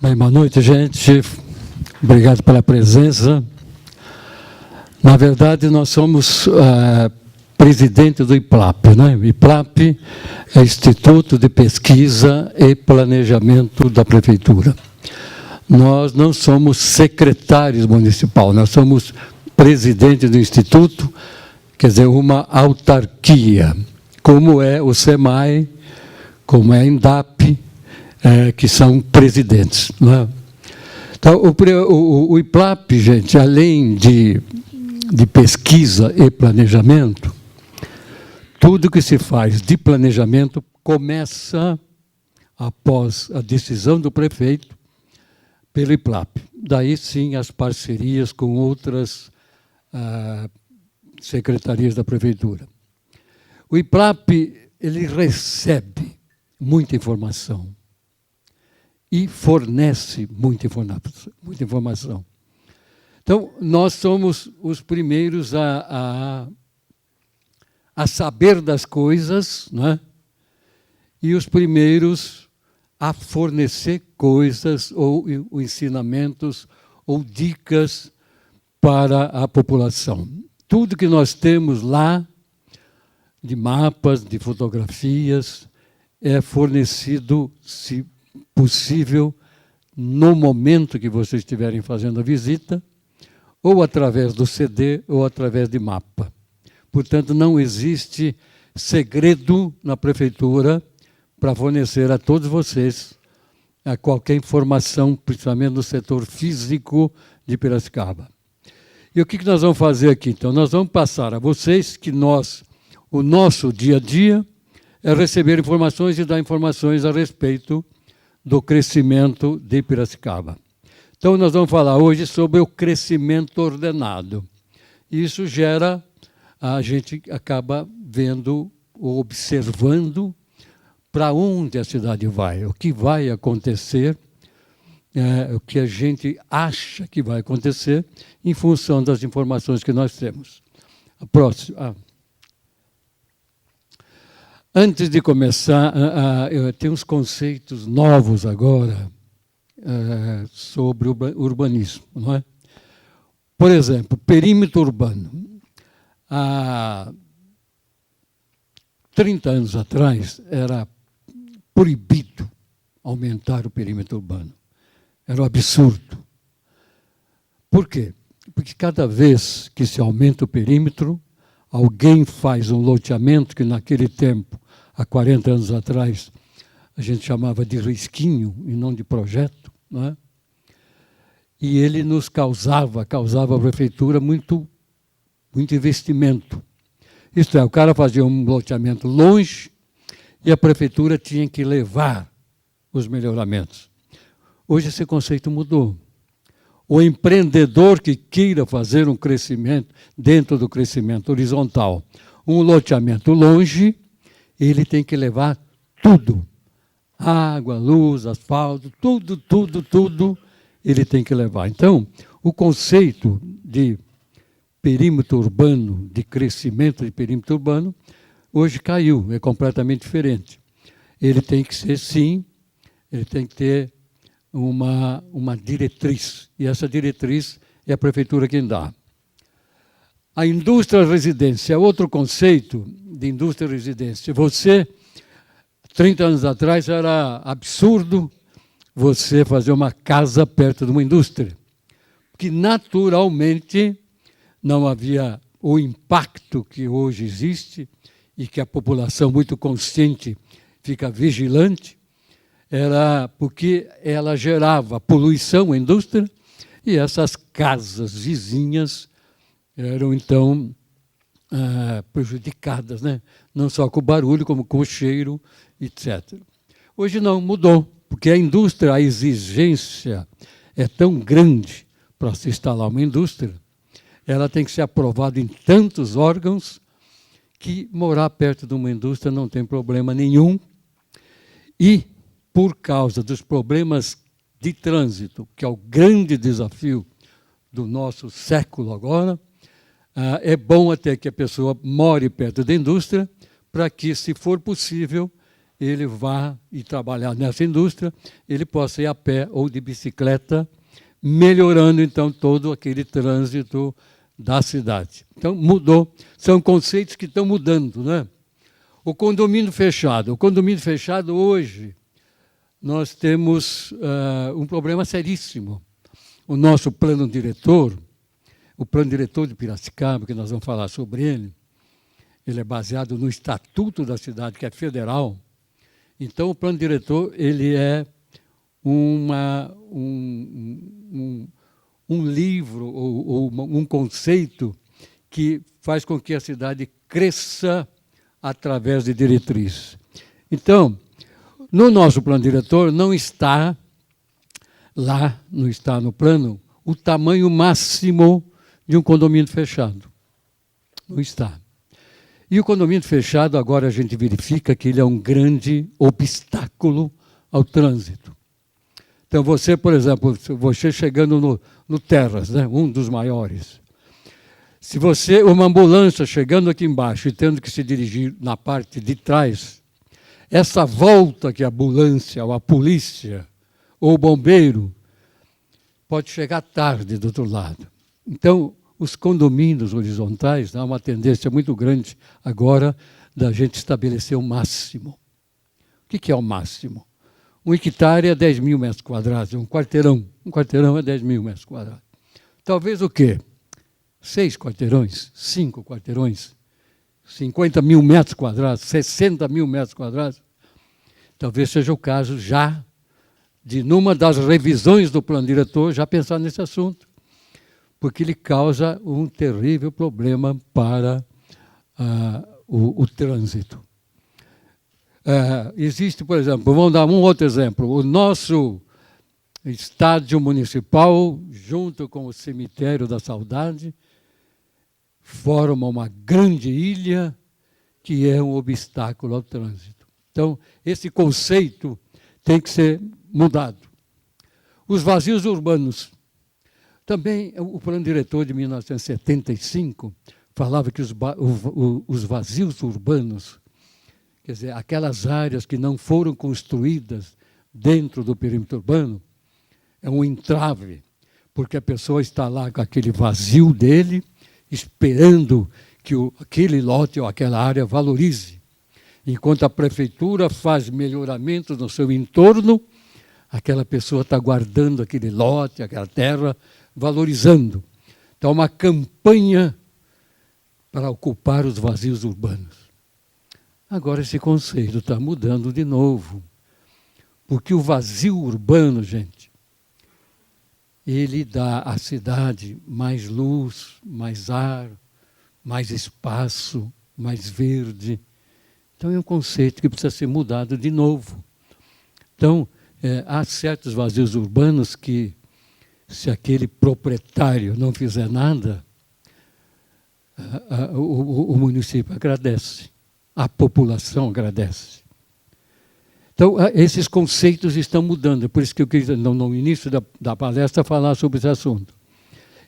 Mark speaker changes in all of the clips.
Speaker 1: Bem, boa noite, gente. Obrigado pela presença. Na verdade, nós somos presidente do IPLAP, né? O IPLAP é Instituto de Pesquisa e Planejamento da Prefeitura. Nós não somos secretários municipais, nós somos presidente do Instituto, quer dizer, uma autarquia, como é o SEMAI, como é a INDAP, que são presidentes. Né? Então, o IPLAP, gente, além de pesquisa e planejamento, tudo que se faz de planejamento começa após a decisão do prefeito pelo IPLAP. Daí, sim, as parcerias com outras secretarias da prefeitura. O IPLAP, ele recebe muita informação e fornece muita informação. Então, nós somos os primeiros a saber das coisas, né? E os primeiros a fornecer coisas ou ensinamentos ou dicas para a população. Tudo que nós temos lá, de mapas, de fotografias, é fornecido, se possível, no momento que vocês estiverem fazendo a visita, ou através do CD, ou através de mapa. Portanto, não existe segredo na prefeitura para fornecer a todos vocês qualquer informação, principalmente no setor físico de Piracicaba. E o que nós vamos fazer aqui? Então, nós vamos passar a vocês que o nosso dia a dia é receber informações e dar informações a respeito do crescimento de Piracicaba. Então, nós vamos falar hoje sobre o crescimento ordenado. Isso gera, a gente acaba vendo ou observando para onde a cidade vai, o que vai acontecer, o que a gente acha que vai acontecer, em função das informações que nós temos. A próxima. Antes de começar, eu tenho uns conceitos novos agora sobre o urbanismo, não é? Por exemplo, perímetro urbano. Há 30 anos atrás, era proibido aumentar o perímetro urbano. Era um absurdo. Por quê? Porque cada vez que se aumenta o perímetro, alguém faz um loteamento que naquele tempo, há 40 anos atrás, a gente chamava de risquinho e não de projeto, não é? E ele nos causava à prefeitura muito investimento. Isto é, o cara fazia um loteamento longe e a prefeitura tinha que levar os melhoramentos. Hoje esse conceito mudou. O empreendedor que queira fazer um crescimento, dentro do crescimento horizontal, um loteamento longe, ele tem que levar tudo. Água, luz, asfalto, tudo ele tem que levar. Então, o conceito de perímetro urbano, de crescimento de perímetro urbano, hoje caiu, é completamente diferente. Ele tem que ser, sim, ele tem que ter uma diretriz, e essa diretriz é a prefeitura quem dá. A indústria residência é outro conceito de indústria residência. Você, 30 anos atrás, era absurdo você fazer uma casa perto de uma indústria, porque naturalmente não havia o impacto que hoje existe e que a população muito consciente fica vigilante, era porque ela gerava poluição à indústria e essas casas vizinhas eram, então, prejudicadas, né? Não só com o barulho, como com o cheiro, etc. Hoje não, mudou, porque a indústria, a exigência é tão grande para se instalar uma indústria, ela tem que ser aprovada em tantos órgãos que morar perto de uma indústria não tem problema nenhum. E, por causa dos problemas de trânsito, que é o grande desafio do nosso século agora, é bom até que a pessoa more perto da indústria, para que, se for possível, ele vá e trabalhar nessa indústria, ele possa ir a pé ou de bicicleta, melhorando, então, todo aquele trânsito da cidade. Então, mudou. São conceitos que estão mudando, né? O condomínio fechado. O condomínio fechado, hoje, nós temos um problema seríssimo. O nosso plano diretor, o plano diretor de Piracicaba, que nós vamos falar sobre ele é baseado no Estatuto da cidade, que é federal. Então, o plano diretor ele é um livro ou um conceito que faz com que a cidade cresça através de diretrizes. Então, no nosso plano diretor não está lá, não está no plano, o tamanho máximo de um condomínio fechado. Não está. E o condomínio fechado, agora a gente verifica que ele é um grande obstáculo ao trânsito. Então, você, por exemplo, você chegando no Terras, né, um dos maiores, se você, uma ambulância chegando aqui embaixo e tendo que se dirigir na parte de trás, essa volta que a ambulância, ou a polícia, ou o bombeiro, pode chegar tarde do outro lado. Então, os condomínios horizontais, há uma tendência muito grande agora da gente estabelecer o máximo. O que é o máximo? Um hectare é 10 mil metros quadrados, um quarteirão é 10 mil metros quadrados. Talvez o quê? 6 quarteirões, 5 quarteirões, 50 mil metros quadrados, 60 mil metros quadrados. Talvez seja o caso já de, numa das revisões do plano diretor, já pensar nesse assunto, porque ele causa um terrível problema para o trânsito. Existe, por exemplo, vamos dar um outro exemplo, o nosso estádio municipal, junto com o cemitério da Saudade, forma uma grande ilha que é um obstáculo ao trânsito. Então, esse conceito tem que ser mudado. Os vazios urbanos. Também o plano diretor de 1975 falava que os vazios urbanos, quer dizer, aquelas áreas que não foram construídas dentro do perímetro urbano, é um entrave, porque a pessoa está lá com aquele vazio dele, esperando que aquele lote ou aquela área valorize. Enquanto a prefeitura faz melhoramentos no seu entorno, aquela pessoa está guardando aquele lote, aquela terra, valorizando. Então, uma campanha para ocupar os vazios urbanos. Agora, esse conceito está mudando de novo, porque o vazio urbano, gente, ele dá à cidade mais luz, mais ar, mais espaço, mais verde. Então, é um conceito que precisa ser mudado de novo. Então, há certos vazios urbanos que, se aquele proprietário não fizer nada, o município agradece, a população agradece. Então, esses conceitos estão mudando, é por isso que eu quis, no início da palestra, falar sobre esse assunto.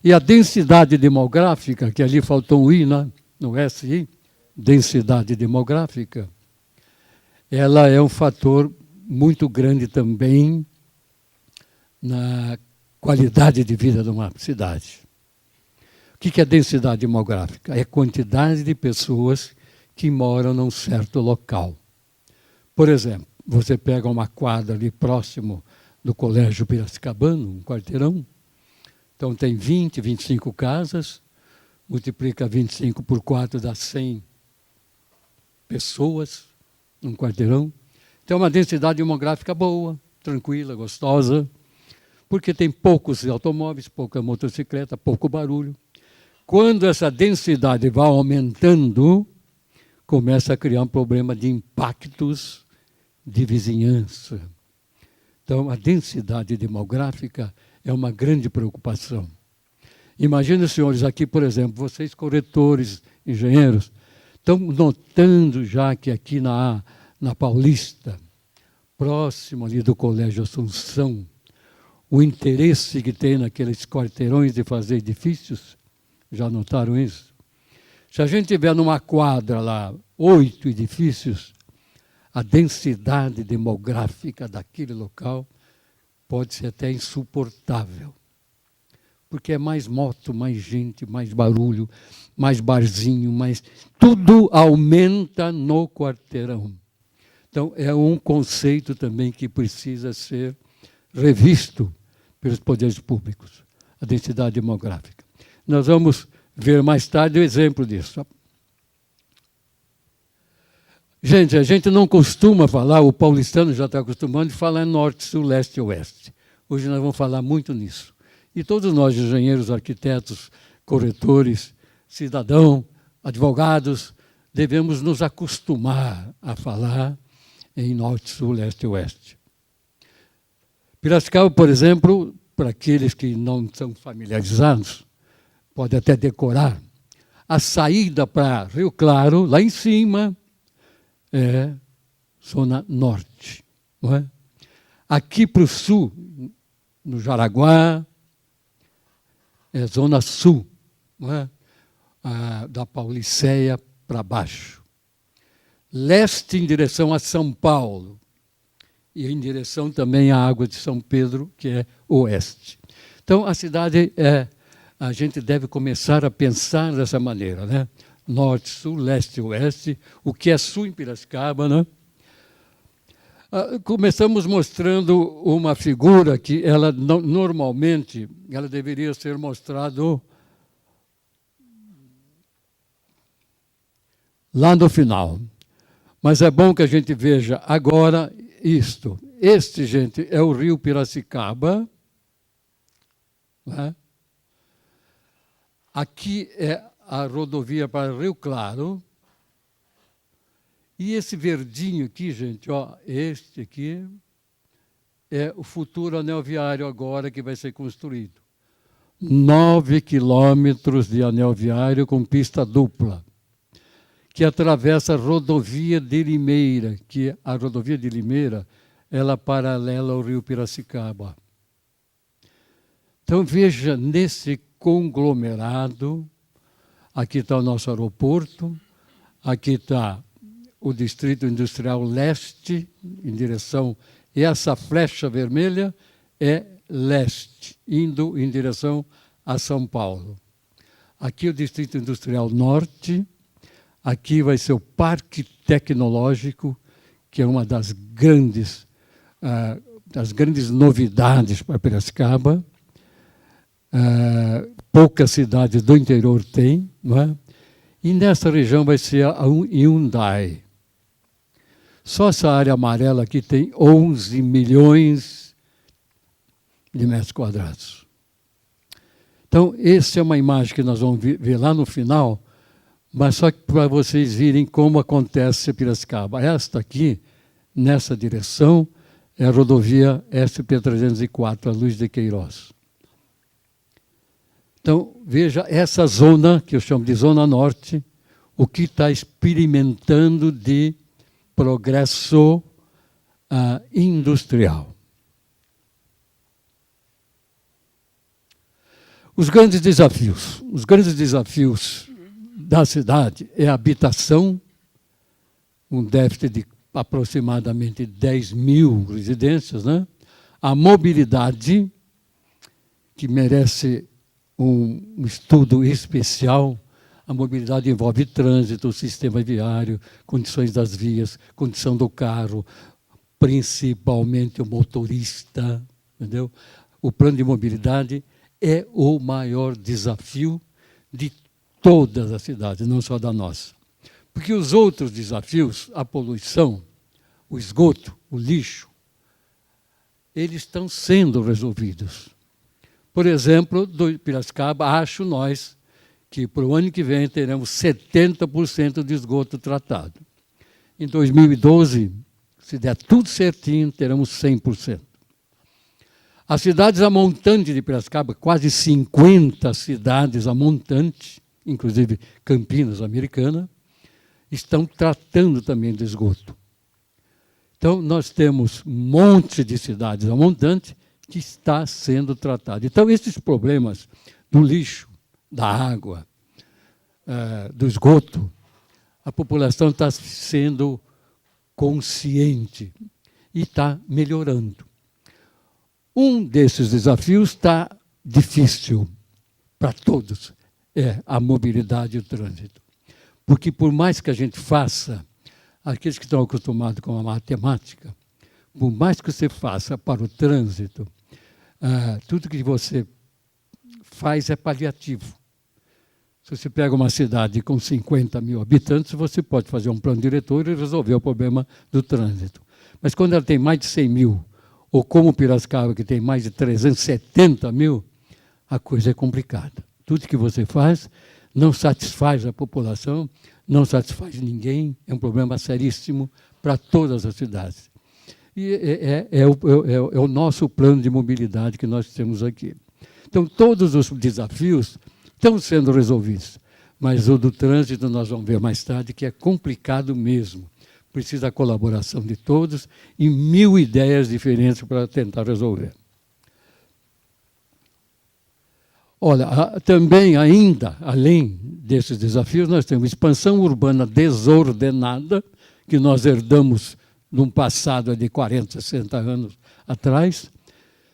Speaker 1: E a densidade demográfica, que ali faltou um I, né? No SI, densidade demográfica, ela é um fator muito grande também na qualidade de vida de uma cidade. O que é densidade demográfica? É a quantidade de pessoas que moram num certo local. Por exemplo, você pega uma quadra ali próximo do Colégio Piracicabano, um quarteirão, então tem 20, 25 casas, multiplica 25 por 4, dá 100 pessoas num quarteirão. Então, é uma densidade demográfica boa, tranquila, gostosa, porque tem poucos automóveis, pouca motocicleta, pouco barulho. Quando essa densidade vai aumentando, começa a criar um problema de impactos de vizinhança. Então, a densidade demográfica é uma grande preocupação. Imaginem, senhores, aqui, por exemplo, vocês corretores, engenheiros, estão notando já que aqui na Paulista, próximo ali do Colégio Assunção, o interesse que tem naqueles quarteirões de fazer edifícios, já notaram isso? Se a gente tiver numa quadra lá 8 edifícios, a densidade demográfica daquele local pode ser até insuportável. Porque é mais moto, mais gente, mais barulho, mais barzinho, mais... Tudo aumenta no quarteirão. Então, é um conceito também que precisa ser revisto pelos poderes públicos, a densidade demográfica. Nós vamos ver mais tarde o exemplo disso. Gente, a gente não costuma falar, o paulistano já está acostumando a falar norte, sul, leste e oeste. Hoje nós vamos falar muito nisso. E todos nós, engenheiros, arquitetos, corretores, cidadãos, advogados, devemos nos acostumar a falar em norte, sul, leste e oeste. Piracicaba, por exemplo, para aqueles que não são familiarizados, pode até decorar, a saída para Rio Claro, lá em cima, é zona norte. Não é? Aqui para o sul, no Jaraguá, é zona sul, não é? Da Pauliceia para baixo. Leste em direção a São Paulo e em direção também à Água de São Pedro, que é oeste. Então, a cidade a gente deve começar a pensar dessa maneira, né? Norte, sul, leste e oeste, o que é sul em Piracicaba, né? Começamos mostrando uma figura que ela normalmente ela deveria ser mostrada lá no final. Mas é bom que a gente veja agora isto. Este, gente, é o rio Piracicaba. Né? Aqui é a rodovia para Rio Claro. E esse verdinho aqui, gente, ó, este aqui é o futuro anel viário agora que vai ser construído. 9 quilômetros de anel viário com pista dupla, que atravessa a rodovia de Limeira, que a rodovia de Limeira ela é paralela ao rio Piracicaba. Então, veja, nesse conglomerado, aqui está o nosso aeroporto, aqui está o Distrito Industrial Leste, em direção... E essa flecha vermelha é leste, indo em direção a São Paulo. Aqui o Distrito Industrial Norte, aqui vai ser o Parque Tecnológico, que é uma das grandes novidades para Piracicaba. Poucas cidades do interior têm, não é? E nessa região vai ser a Hyundai. Só essa área amarela aqui tem 11 milhões de metros quadrados. Então, essa é uma imagem que nós vamos ver lá no final, mas só para vocês virem como acontece Piracicaba. Esta aqui, nessa direção, é a rodovia SP-304, a Luiz de Queiroz. Então, veja essa zona, que eu chamo de Zona Norte, o que está experimentando de progresso industrial. Os grandes desafios da cidade é a habitação, um déficit de aproximadamente 10 mil residências, né? A mobilidade, que merece um estudo especial. A mobilidade envolve trânsito, sistema viário, condições das vias, condição do carro, principalmente o motorista, entendeu? O plano de mobilidade é o maior desafio de todas as cidades, não só da nossa. Porque os outros desafios, a poluição, o esgoto, o lixo, eles estão sendo resolvidos. Por exemplo, do Piracicaba, acho nós, que para o ano que vem teremos 70% de esgoto tratado. Em 2012, se der tudo certinho, teremos 100%. As cidades a montante de Piracicaba, quase 50 cidades a montante, inclusive Campinas, Americana, estão tratando também do esgoto. Então, nós temos um monte de cidades a montante que está sendo tratado. Então, esses problemas do lixo, da água, do esgoto, a população está sendo consciente e está melhorando. Um desses desafios está difícil para todos, é a mobilidade e o trânsito. Porque por mais que a gente faça, aqueles que estão acostumados com a matemática, por mais que você faça para o trânsito, tudo que você faz é paliativo. Se você pega uma cidade com 50 mil habitantes, você pode fazer um plano diretor e resolver o problema do trânsito. Mas quando ela tem mais de 100 mil, ou como Piracicaba, que tem mais de 370 mil, a coisa é complicada. Tudo que você faz não satisfaz a população, não satisfaz ninguém, é um problema seríssimo para todas as cidades. E é o nosso plano de mobilidade que nós temos aqui. Então, todos os desafios estão sendo resolvidos, mas o do trânsito nós vamos ver mais tarde que é complicado mesmo. Precisa da colaboração de todos e 1000 ideias diferentes para tentar resolver. Olha, também ainda, além desses desafios, nós temos expansão urbana desordenada, que nós herdamos num passado de 40, 60 anos atrás,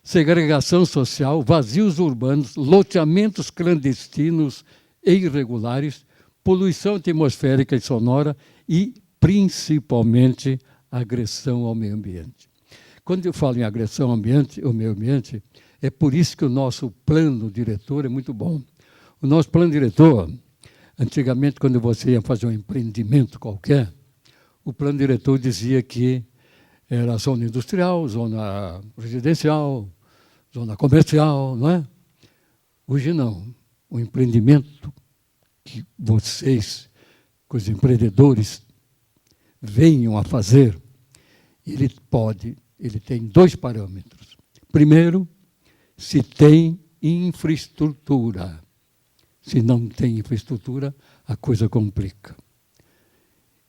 Speaker 1: segregação social, vazios urbanos, loteamentos clandestinos e irregulares, poluição atmosférica e sonora e, principalmente, agressão ao meio ambiente. Quando eu falo em agressão ao meio ambiente, é por isso que o nosso plano diretor é muito bom. O nosso plano diretor, antigamente, quando você ia fazer um empreendimento qualquer, o plano diretor dizia que era zona industrial, zona residencial, zona comercial, não é? Hoje não. O empreendimento que vocês, que os empreendedores, venham a fazer, ele tem 2 parâmetros. Primeiro, se tem infraestrutura. Se não tem infraestrutura, a coisa complica.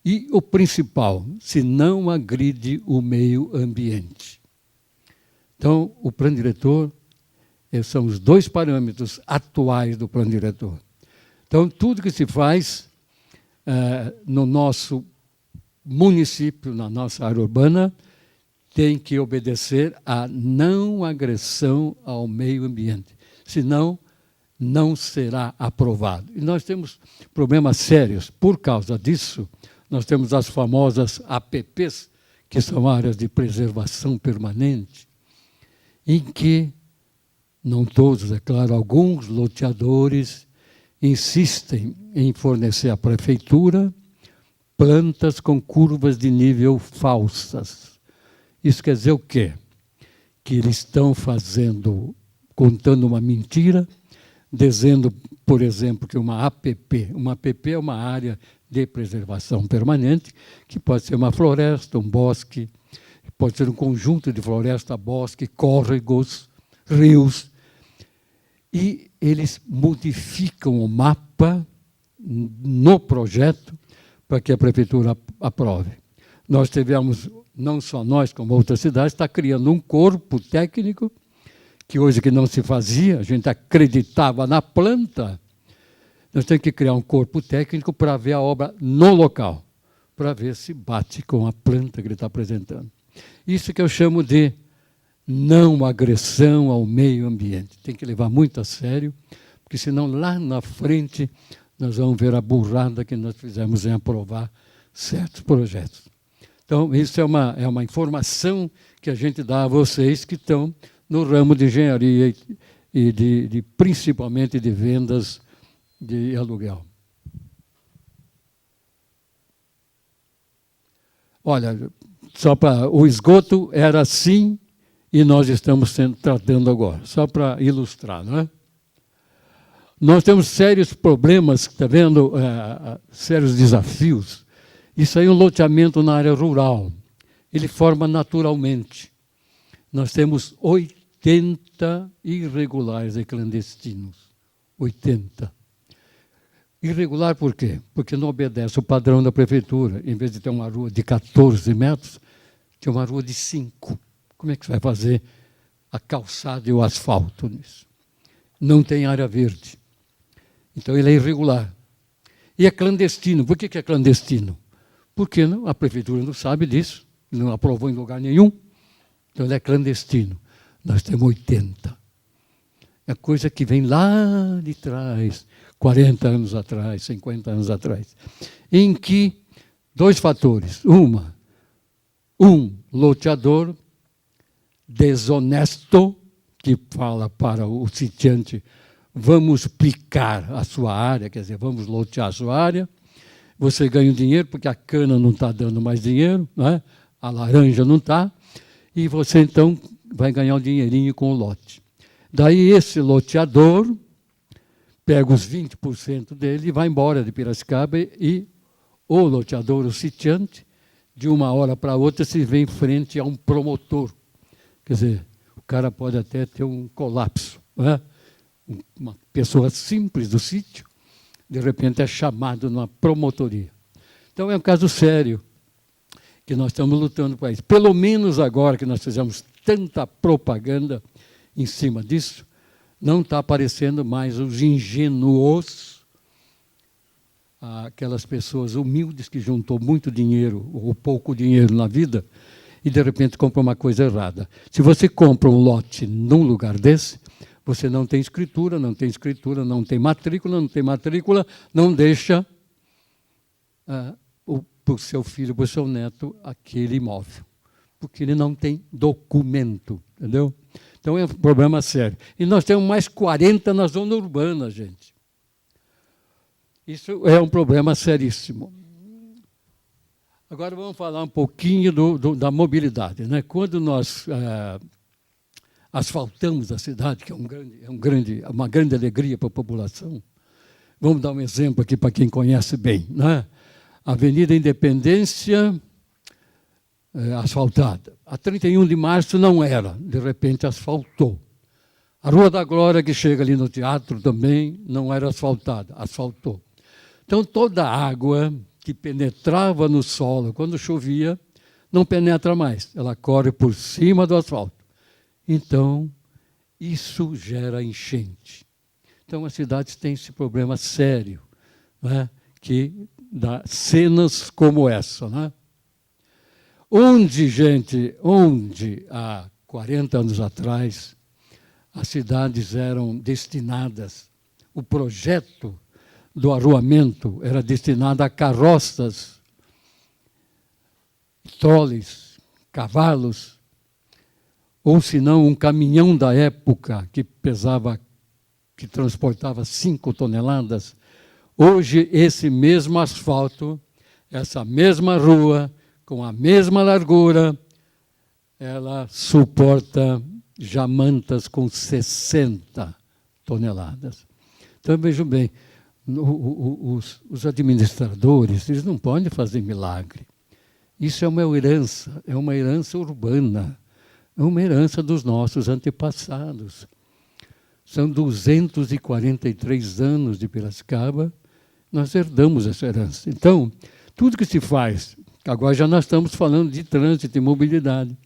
Speaker 1: E o principal, se não agride o meio ambiente. Então, o plano diretor, esses são os 2 parâmetros atuais do plano diretor. Então, tudo que se faz no nosso município, na nossa área urbana, tem que obedecer à não agressão ao meio ambiente. Senão, não será aprovado. E nós temos problemas sérios. Por causa disso, nós temos as famosas APPs, que são áreas de preservação permanente, em que, não todos, é claro, alguns loteadores insistem em fornecer à prefeitura plantas com curvas de nível falsas. Isso quer dizer o quê? Que eles estão contando uma mentira, dizendo, por exemplo, que uma APP é uma área de preservação permanente, que pode ser uma floresta, um bosque, pode ser um conjunto de floresta, bosque, córregos, rios. E eles modificam o mapa no projeto para que a prefeitura aprove. Nós tivemos, não só nós, como outras cidades, está criando um corpo técnico, que hoje que não se fazia, a gente acreditava na planta, nós temos que criar um corpo técnico para ver a obra no local, para ver se bate com a planta que ele está apresentando. Isso que eu chamo de não agressão ao meio ambiente. Tem que levar muito a sério, porque senão lá na frente nós vamos ver a burrada que nós fizemos em aprovar certos projetos. Então, isso é uma informação que a gente dá a vocês que estão no ramo de engenharia e principalmente de vendas de aluguel. Olha, o esgoto era assim e nós estamos tratando agora, só para ilustrar, não é? Nós temos sérios problemas, está vendo? Sérios desafios. Isso aí é um loteamento na área rural. Ele forma naturalmente. Nós temos 80 irregulares e clandestinos. 80. Irregular por quê? Porque não obedece o padrão da prefeitura. Em vez de ter uma rua de 14 metros, tem uma rua de 5. Como é que você vai fazer a calçada e o asfalto nisso? Não tem área verde. Então, ele é irregular. E é clandestino. Por que é clandestino? Porque não, a prefeitura não sabe disso, não aprovou em lugar nenhum, então ele é clandestino. Nós temos 80. É coisa que vem lá de trás, 40 anos atrás, 50 anos atrás, em que 2 fatores. Um loteador desonesto, que fala para o sitiante, vamos picar a sua área, quer dizer, vamos lotear a sua área, você ganha o dinheiro, porque a cana não está dando mais dinheiro, não é? A laranja não está, e você, então, vai ganhar um dinheirinho com o lote. Daí, esse loteador pega os 20% dele e vai embora de Piracicaba, e o loteador, o sitiante, de uma hora para outra, se vê em frente a um promotor. Quer dizer, o cara pode até ter um colapso, não é? Uma pessoa simples do sítio, de repente é chamado numa promotoria. Então é um caso sério que nós estamos lutando para isso. Pelo menos agora que nós fizemos tanta propaganda em cima disso, não está aparecendo mais os ingênuos, aquelas pessoas humildes que juntou muito dinheiro ou pouco dinheiro na vida e, de repente, compra uma coisa errada. Se você compra um lote num lugar desse, você não tem escritura, não tem escritura, não tem matrícula, não deixa para o seu filho, para o seu neto, aquele imóvel, porque ele não tem documento, entendeu? Então é um problema sério. E nós temos mais 40 na zona urbana, gente. Isso é um problema seríssimo. Agora vamos falar um pouquinho da mobilidade, né? Quando nós asfaltamos a cidade, que é uma grande alegria para a população. Vamos dar um exemplo aqui para quem conhece bem, né? Avenida Independência, asfaltada. A 31 de março não era, de repente asfaltou. A Rua da Glória, que chega ali no teatro também, não era asfaltada, asfaltou. Então, toda a água que penetrava no solo quando chovia, não penetra mais, ela corre por cima do asfalto. Então, isso gera enchente. Então, as cidades têm esse problema sério, né, que dá cenas como essa. Né? Onde há 40 anos atrás, as cidades eram destinadas, o projeto do arruamento era destinado a carroças, troles, cavalos, ou se não, um caminhão da época que transportava 5 toneladas. Hoje, esse mesmo asfalto, essa mesma rua, com a mesma largura, ela suporta jamantas com 60 toneladas. Então, vejam bem, os administradores, eles não podem fazer milagre. Isso é uma herança urbana, é uma herança dos nossos antepassados. São 243 anos de Piracicaba, nós herdamos essa herança. Então, tudo que se faz, agora já nós estamos falando de trânsito e mobilidade,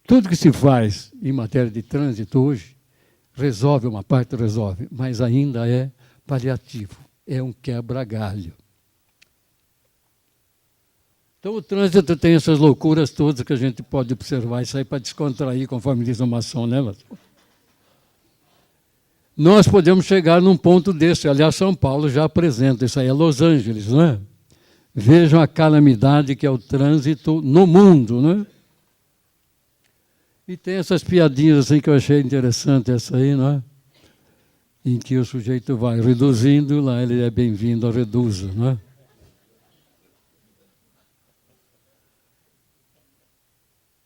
Speaker 1: tudo que se faz em matéria de trânsito hoje, resolve uma parte, resolve, mas ainda é paliativo, é um quebra-galho. Então, o trânsito tem essas loucuras todas que a gente pode observar e sair para descontrair, conforme diz o maçom, né, Maçom? Nós podemos chegar num ponto desse. Aliás, São Paulo já apresenta, isso aí é Los Angeles, não é? Vejam a calamidade que é o trânsito no mundo, não é? E tem essas piadinhas assim que eu achei interessante, essa aí, não é? Em que o sujeito vai reduzindo, lá ele é bem-vindo a reduza, não é?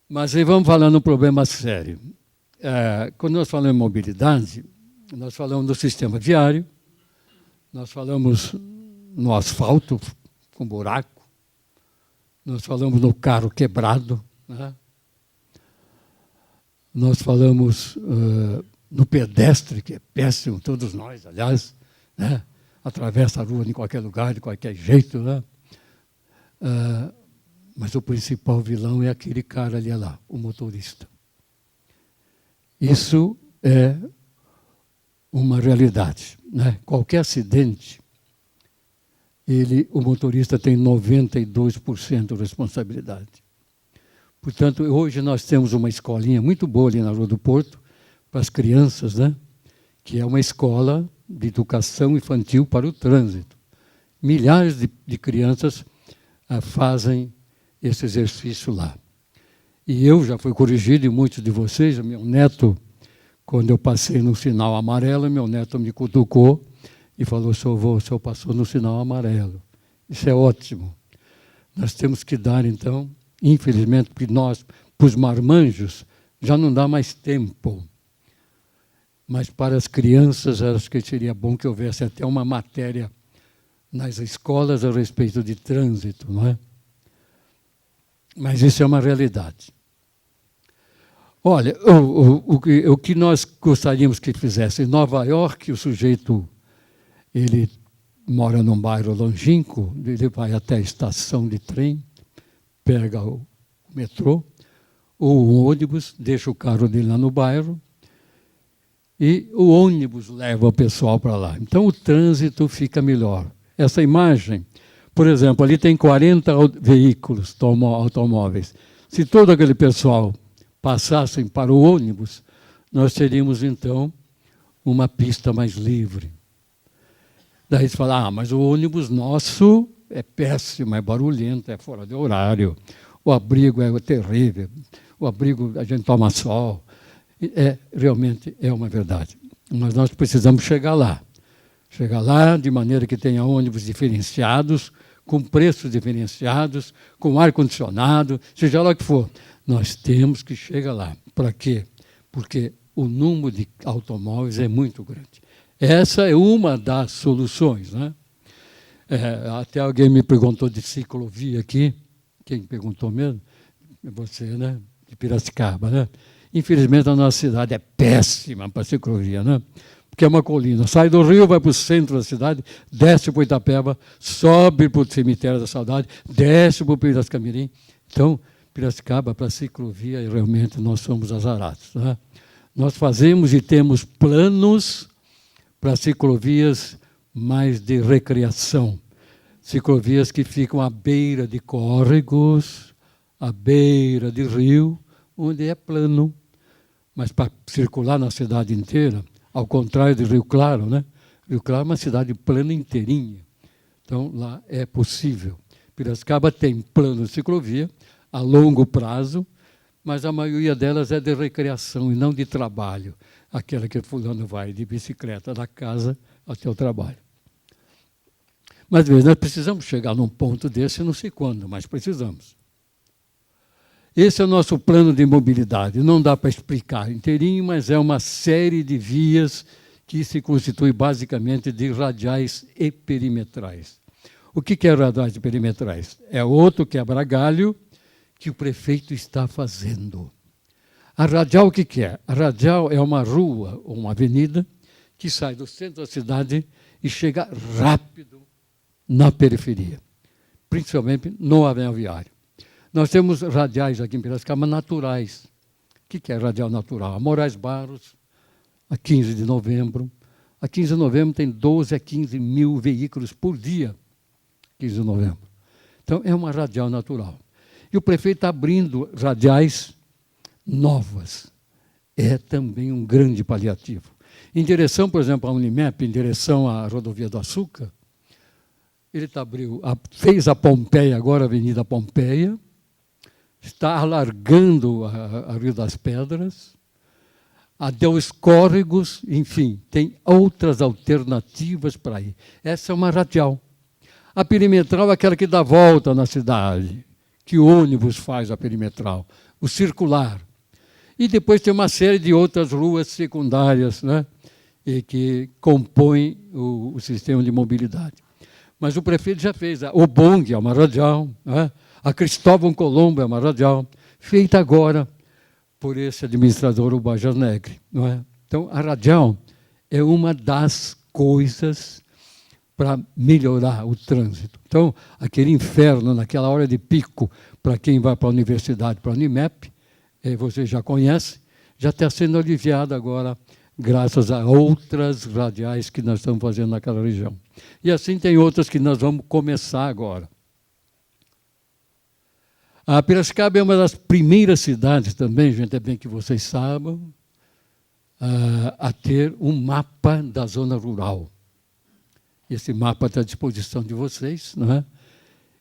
Speaker 1: Mas aí vamos falar num problema sério. Quando nós falamos em mobilidade, nós falamos do sistema viário, nós falamos no asfalto com buraco, nós falamos no carro quebrado, né? Nós falamos no pedestre, que é péssimo, todos nós, aliás, né? Atravessa a rua de qualquer lugar, de qualquer jeito, né? Mas o principal vilão é aquele cara ali lá, o motorista. Isso é uma realidade, né? Qualquer acidente o motorista tem 92% de responsabilidade. Portanto, hoje nós temos uma escolinha muito boa ali na Rua do Porto, para as crianças, né? Que é uma escola de educação infantil para o trânsito. Milhares de crianças fazem esse exercício lá. E eu já fui corrigido, e muitos de vocês, o meu neto, quando eu passei no sinal amarelo, meu neto me cutucou e falou: seu avô, o senhor passou no sinal amarelo. Isso é ótimo. Nós temos que dar, então, infelizmente, porque nós, para os marmanjos, já não dá mais tempo. Mas para as crianças, acho que seria bom que houvesse até uma matéria nas escolas a respeito de trânsito, não é? Mas isso é uma realidade. Olha, o que nós gostaríamos que fizesse em Nova York, o sujeito, ele mora num bairro longínquo, ele vai até a estação de trem, pega o metrô ou o ônibus, deixa o carro dele lá no bairro, e o ônibus leva o pessoal para lá. Então, o trânsito fica melhor. Essa imagem, por exemplo, ali tem 40 veículos, automóveis. Se todo aquele pessoal passassem para o ônibus, nós teríamos, então, uma pista mais livre. Daí você fala: mas o ônibus nosso é péssimo, é barulhento, é fora de horário, o abrigo é terrível, o abrigo a gente toma sol. Realmente é uma verdade. Mas nós precisamos chegar lá de maneira que tenha ônibus diferenciados, com preços diferenciados, com ar-condicionado, seja lá o que for. Nós temos que chegar lá. Para quê? Porque o número de automóveis é muito grande. Essa é uma das soluções, né? Até alguém me perguntou de ciclovia aqui. Quem perguntou mesmo? Você, né? De Piracicaba, né? Infelizmente, a nossa cidade é péssima para ciclovia, né? Porque é uma colina. Sai do Rio, vai para o centro da cidade, desce para o Itapeva, sobe para o Cemitério da Saudade, desce para o Piracicamirim. Então, Piracicaba, para ciclovia, realmente nós somos azarados, né? Nós fazemos e temos planos para ciclovias mais de recreação. Ciclovias que ficam à beira de córregos, à beira de rio, onde é plano. Mas para circular na cidade inteira, ao contrário de Rio Claro, né? Rio Claro é uma cidade plana inteirinha. Então, lá é possível. Piracicaba tem plano de ciclovia a longo prazo, mas a maioria delas é de recreação e não de trabalho. Aquela que fulano vai de bicicleta da casa até o trabalho. Mas, às vezes, nós precisamos chegar num ponto desse, não sei quando, mas precisamos. Esse é o nosso plano de mobilidade. Não dá para explicar inteirinho, mas é uma série de vias que se constitui basicamente de radiais e perimetrais. O que é radiais e perimetrais? É outro quebra-galho que o prefeito está fazendo. A radial, o que é? A radial é uma rua ou uma avenida que sai do centro da cidade e chega rápido na periferia, principalmente no anel viário. Nós temos radiais aqui em Piracicaba naturais. O que é radial natural? A Moraes Barros, a 15 de novembro. A 15 de novembro tem 12 a 15 mil veículos por dia, 15 de novembro. Então, é uma radial natural. E o prefeito está abrindo radiais novas. É também um grande paliativo. Em direção, por exemplo, à Unimep, em direção à Rodovia do Açúcar, ele fez a Pompeia, agora a Avenida Pompeia, está alargando a Rio das Pedras, até os córregos, enfim, tem outras alternativas para ir. Essa é uma radial. A perimetral é aquela que dá volta na cidade, que o ônibus faz a perimetral, o circular. E depois tem uma série de outras ruas secundárias, né, e que compõem o sistema de mobilidade. Mas o prefeito já fez. O Bong é uma radial, né? A Cristóvão Colombo é uma radial, feita agora por esse administrador, o Bajas Negre. Não é? Então, a radial é uma das coisas para melhorar o trânsito. Então, aquele inferno, naquela hora de pico, para quem vai para a universidade, para a Unimep, você já conhece, já está sendo aliviado agora, graças a outras radiais que nós estamos fazendo naquela região. E assim tem outras que nós vamos começar agora. A Piracicaba é uma das primeiras cidades também, gente, é bem que vocês saibam, a ter um mapa da zona rural. Esse mapa está à disposição de vocês, não é?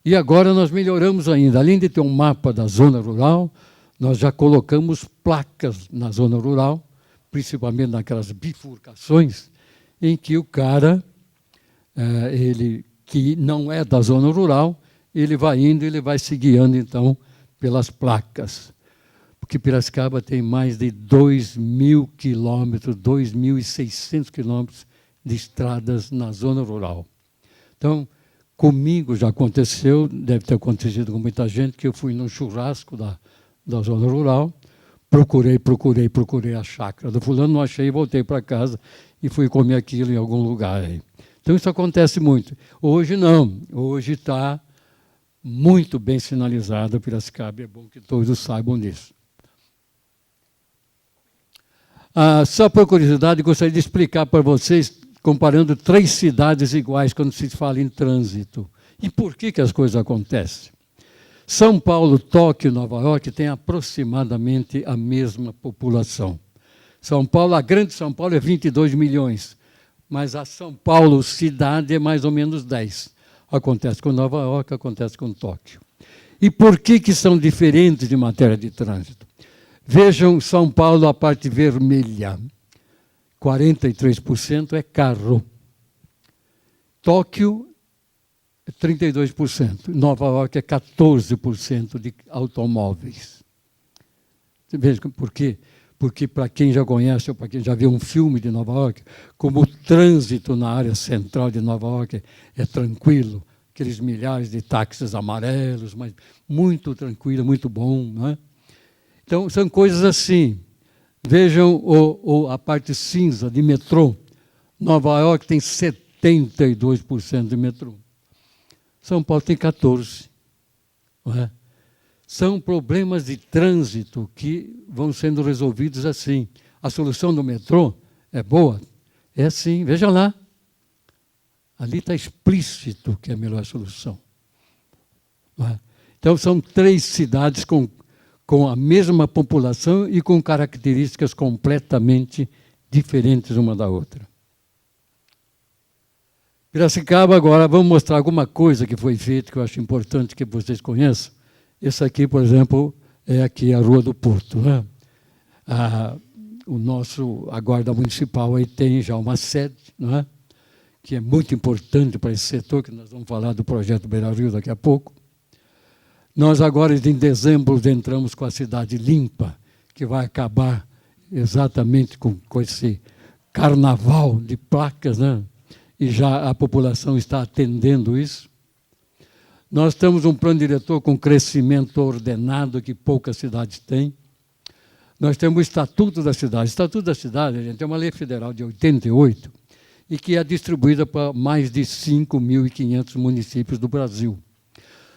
Speaker 1: E agora nós melhoramos ainda. Além de ter um mapa da zona rural, nós já colocamos placas na zona rural, principalmente naquelas bifurcações, em que o cara, ele que não é da zona rural, ele vai indo, ele vai se guiando, então, pelas placas. Porque Piracicaba tem mais de 2.000 quilômetros, 2.600 quilômetros de estradas na zona rural. Então, comigo já aconteceu, deve ter acontecido com muita gente, que eu fui num churrasco da zona rural, procurei a chácara do fulano, não achei, voltei para casa e fui comer aquilo em algum lugar aí. Então, isso acontece muito. Hoje não, hoje está muito bem sinalizada Piracicaba, é bom que todos saibam disso. Só por curiosidade, gostaria de explicar para vocês, comparando 3 cidades iguais quando se fala em trânsito. E por que as coisas acontecem? São Paulo, Tóquio e Nova York têm aproximadamente a mesma população. São Paulo, a grande São Paulo é 22 milhões, mas a São Paulo cidade é mais ou menos 10. Acontece com Nova York, acontece com Tóquio. E por que são diferentes de matéria de trânsito? Vejam São Paulo, a parte vermelha. 43% é carro. Tóquio, 32%. Nova York é 14% de automóveis. Você veja por quê? Porque, para quem já conhece ou para quem já viu um filme de Nova York, como o trânsito na área central de Nova York é tranquilo, aqueles milhares de táxis amarelos, mas muito tranquilo, muito bom, não é? Então, são coisas assim. Vejam a parte cinza de metrô. Nova York tem 72% de metrô. São Paulo tem 14%. Não é? São problemas de trânsito que vão sendo resolvidos assim. A solução do metrô é boa? É assim, veja lá. Ali está explícito que é a melhor solução. Não é? Então, são 3 cidades com a mesma população e com características completamente diferentes uma da outra. Piracicaba, agora, vamos mostrar alguma coisa que foi feita, que eu acho importante que vocês conheçam. Esse aqui, por exemplo, é aqui a Rua do Porto. Né? A Guarda Municipal aí tem já uma sede, não é? Que é muito importante para esse setor, que nós vamos falar do projeto Beira-Rio daqui a pouco. Nós agora, em dezembro, entramos com a Cidade Limpa, que vai acabar exatamente com esse carnaval de placas, né? E já a população está atendendo isso. Nós temos um plano diretor com crescimento ordenado, que poucas cidades têm. Nós temos o Estatuto da Cidade. O Estatuto da Cidade, gente, é uma lei federal de 88, e que é distribuída para mais de 5.500 municípios do Brasil.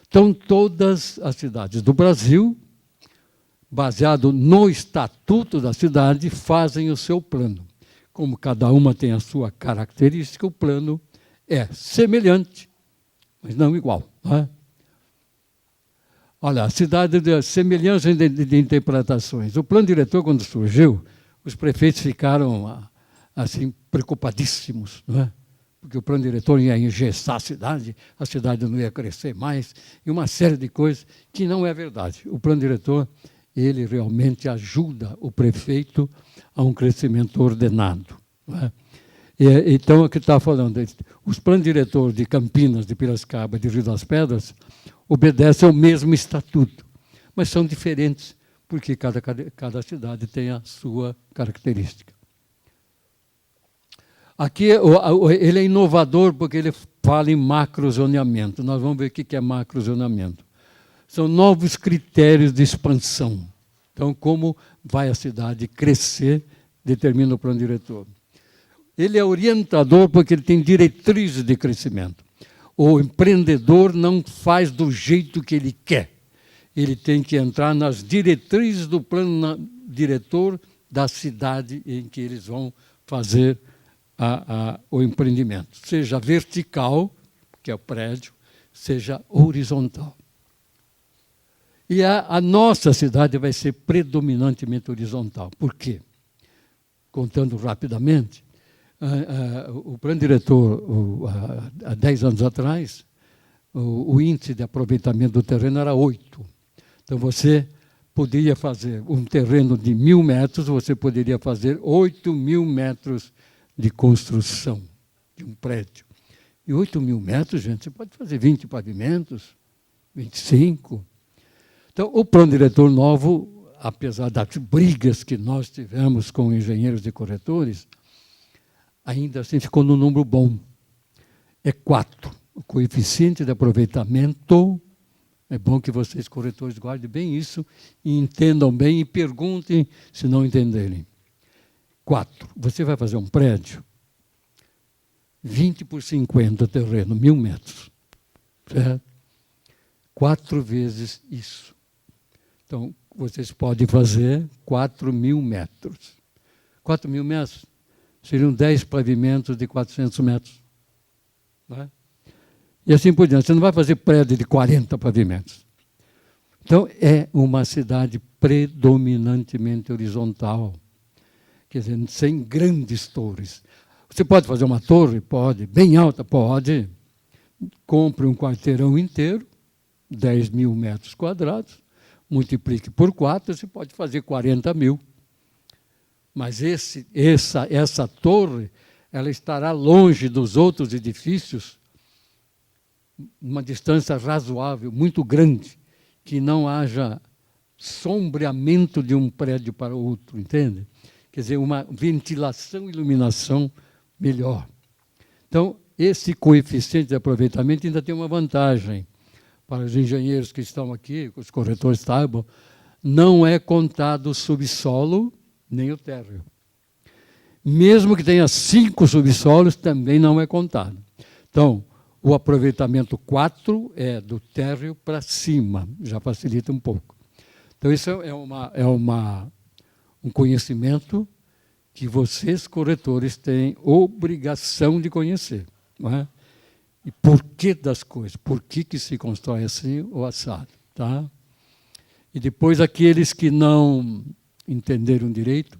Speaker 1: Então, todas as cidades do Brasil, baseado no Estatuto da Cidade, fazem o seu plano. Como cada uma tem a sua característica, o plano é semelhante, mas não igual. Não é? Olha, a cidade de semelhança de interpretações. O plano diretor, quando surgiu, os prefeitos ficaram assim, preocupadíssimos, não é? Porque o plano diretor ia engessar a cidade não ia crescer mais, e uma série de coisas que não é verdade. O plano diretor, ele realmente ajuda o prefeito a um crescimento ordenado. Não é? Então, aqui está falando, os planos diretores de Campinas, de Piracicaba, de Rio das Pedras, obedecem ao mesmo estatuto, mas são diferentes, porque cada cidade tem a sua característica. Aqui ele é inovador porque ele fala em macrozoneamento. Nós vamos ver o que é macrozoneamento. São novos critérios de expansão. Então, como vai a cidade crescer, determina o plano diretor. Ele é orientador porque ele tem diretrizes de crescimento. O empreendedor não faz do jeito que ele quer. Ele tem que entrar nas diretrizes do plano diretor da cidade em que eles vão fazer o empreendimento, seja vertical, que é o prédio, seja horizontal. E a nossa cidade vai ser predominantemente horizontal. Por quê? Contando rapidamente, o plano diretor, há 10 anos atrás, o índice de aproveitamento do terreno era 8. Então, você poderia fazer um terreno de 1.000 metros, você poderia fazer 8.000 metros de construção de um prédio. E 8.000 metros, gente, você pode fazer 20 pavimentos, 25. Então, o plano diretor novo, apesar das brigas que nós tivemos com engenheiros e corretores, ainda assim ficou no número bom. É 4. O coeficiente de aproveitamento, é bom que vocês, corretores, guardem bem isso e entendam bem e perguntem se não entenderem. 4. Você vai fazer um prédio, 20 por 50 terreno, 1.000 metros. Certo? 4 vezes isso. Então, vocês podem fazer 4.000 metros. 4.000 metros seriam 10 pavimentos de 400 metros. Não é? E assim por diante. Você não vai fazer prédio de 40 pavimentos. Então, é uma cidade predominantemente horizontal. Quer dizer, sem grandes torres. Você pode fazer uma torre? Pode. Bem alta? Pode. Compre um quarteirão inteiro, 10.000 metros quadrados, multiplique por 4, você pode fazer 40.000. Mas essa torre, ela estará longe dos outros edifícios, uma distância razoável, muito grande, que não haja sombreamento de um prédio para o outro, entende? Quer dizer, uma ventilação e iluminação melhor. Então, esse coeficiente de aproveitamento ainda tem uma vantagem para os engenheiros que estão aqui, os corretores saibam, não é contado o subsolo nem o térreo. Mesmo que tenha 5 subsolos, também não é contado. Então, o aproveitamento 4 é do térreo para cima, já facilita um pouco. Então, isso é um conhecimento que vocês, corretores, têm obrigação de conhecer. Não é? E por que das coisas? Por que se constrói assim ou assado? Tá? E depois, aqueles que não entenderam direito,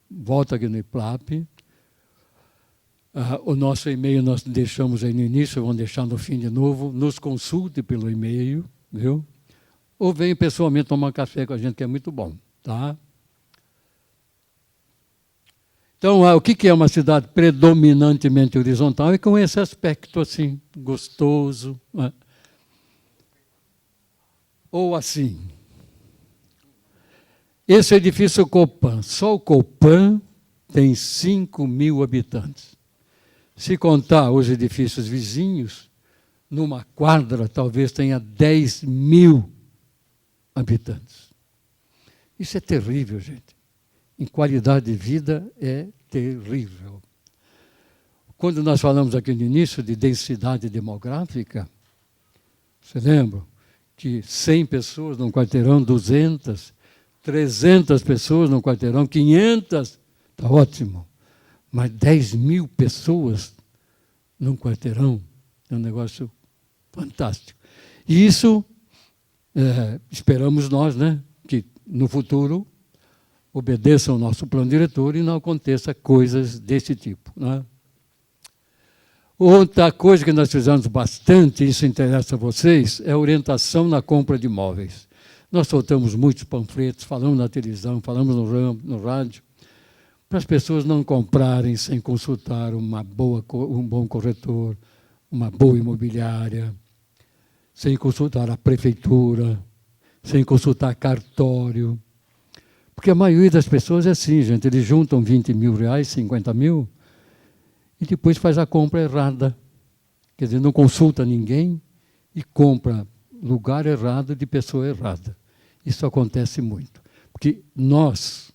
Speaker 1: volta aqui no IPLAP. O nosso e-mail nós deixamos aí no início, vamos deixar no fim de novo. Nos consulte pelo e-mail, viu? Ou venha pessoalmente tomar café com a gente, que é muito bom. Tá? Então, o que é uma cidade predominantemente horizontal? É com esse aspecto assim, gostoso. Né? Ou assim. Esse edifício Copan, só o Copan tem 5.000 habitantes. Se contar os edifícios vizinhos, numa quadra talvez tenha 10.000 habitantes. Isso é terrível, gente. Em qualidade de vida é terrível. Quando nós falamos aqui no início de densidade demográfica, você lembra que 100 pessoas num quarteirão, 200, 300 pessoas num quarteirão, 500, está ótimo. Mas 10.000 pessoas num quarteirão é um negócio fantástico. E isso, esperamos nós, né, que no futuro obedeça ao nosso plano diretor e não aconteça coisas desse tipo. Né? Outra coisa que nós fizemos bastante, isso interessa a vocês, é a orientação na compra de imóveis. Nós soltamos muitos panfletos, falamos na televisão, falamos no rádio, para as pessoas não comprarem sem consultar um bom corretor, uma boa imobiliária, sem consultar a prefeitura, sem consultar cartório. Porque a maioria das pessoas é assim, gente, eles juntam 20.000 reais, 50.000, e depois faz a compra errada. Quer dizer, não consulta ninguém e compra lugar errado de pessoa errada. Isso acontece muito. Porque nós,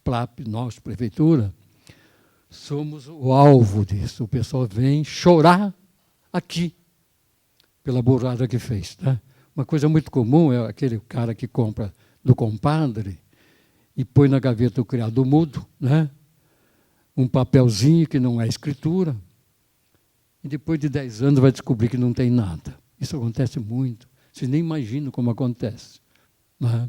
Speaker 1: PLAP, nós, prefeitura, somos o alvo disso. O pessoal vem chorar aqui pela burrada que fez. Tá? Uma coisa muito comum é aquele cara que compra do compadre e põe na gaveta o criado mudo, né? um papelzinho que não é escritura, e depois de 10 anos vai descobrir que não tem nada. Isso acontece muito. Vocês nem imaginam como acontece. Não é?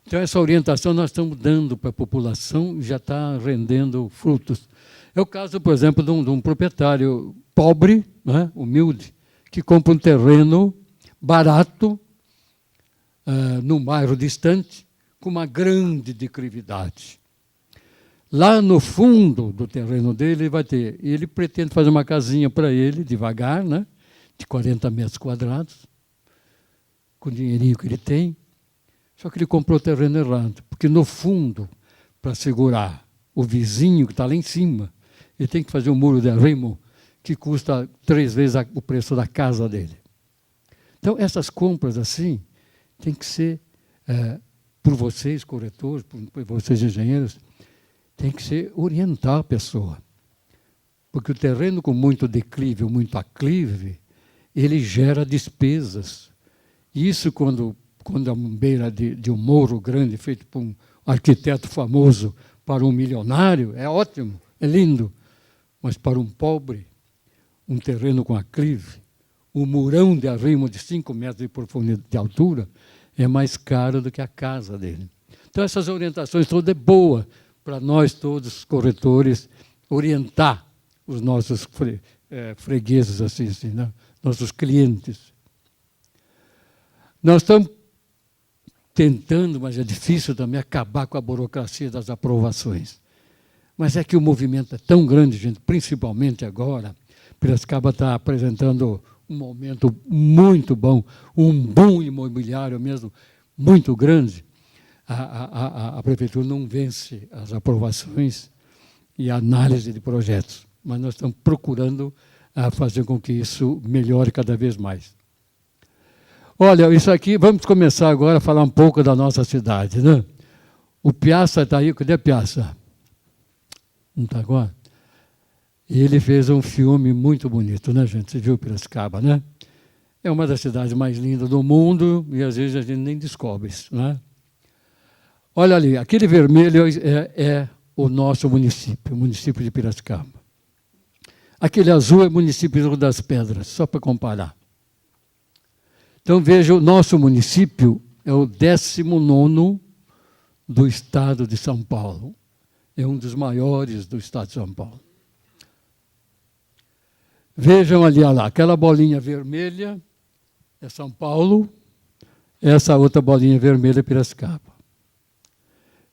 Speaker 1: Então, essa orientação nós estamos dando para a população e já está rendendo frutos. É o caso, por exemplo, de um proprietário pobre, né, humilde, que compra um terreno barato, num bairro distante, com uma grande declividade. Lá no fundo do terreno dele, ele vai ter. E ele pretende fazer uma casinha para ele, devagar, né, de 40 metros quadrados, com o dinheirinho que ele tem. Só que ele comprou o terreno errado, porque no fundo, para segurar o vizinho que está lá em cima, ele tem que fazer um muro de arrimo que custa 3 vezes o preço da casa dele. Então, essas compras assim, tem que ser, por vocês, corretores, por vocês, engenheiros, tem que ser orientar a pessoa. Porque o terreno com muito declive ou muito aclive, ele gera despesas. Isso quando é uma beira de um morro grande, feito por um arquiteto famoso, para um milionário, é ótimo, é lindo. Mas para um pobre, um terreno com aclive, um murão de arrimo de 5 metros de profundidade de altura, é mais caro do que a casa dele. Então, essas orientações todas é boa para nós todos, corretores, orientar os nossos fregueses, assim, né? Nossos clientes. Nós estamos tentando, mas é difícil também, acabar com a burocracia das aprovações. Mas é que o movimento é tão grande, gente, principalmente agora. Piracicaba está apresentando um momento muito bom, um boom imobiliário mesmo, muito grande. A prefeitura não vence as aprovações e a análise de projetos, mas nós estamos procurando fazer com que isso melhore cada vez mais. Olha, isso aqui, vamos começar agora a falar um pouco da nossa cidade, né? O Piazza está aí, cadê a Piazza? Não está agora? E ele fez um filme muito bonito, né, gente? Você viu Piracicaba, né? É uma das cidades mais lindas do mundo e às vezes a gente nem descobre isso, né? Olha ali, aquele vermelho é o nosso município, o município de Piracicaba. Aquele azul é o município de Rio das Pedras, só para comparar. Então, veja, o nosso município é o 19º do estado de São Paulo. É um dos maiores do estado de São Paulo. Vejam ali, olha lá, aquela bolinha vermelha é São Paulo, essa outra bolinha vermelha é Piracicaba.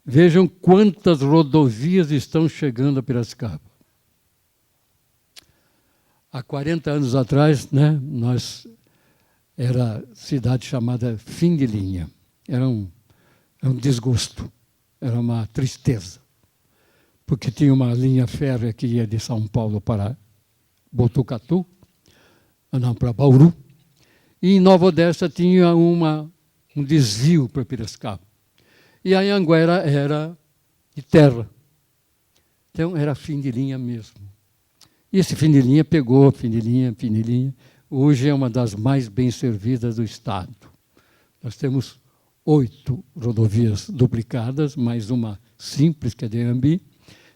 Speaker 1: Vejam quantas rodovias estão chegando a Piracicaba. Há 40 anos atrás, né, era cidade chamada fim de linha. Era um desgosto, era uma tristeza. Porque tinha uma linha férrea que ia de São Paulo para Botucatu, não, para Bauru, e em Nova Odessa tinha um desvio para Piracicaba. E a Anhanguera era de terra. Então, era fim de linha mesmo. E esse fim de linha pegou, fim de linha. Hoje é uma das mais bem servidas do estado. Nós temos 8 rodovias duplicadas, mais uma simples, que é de Anhembi.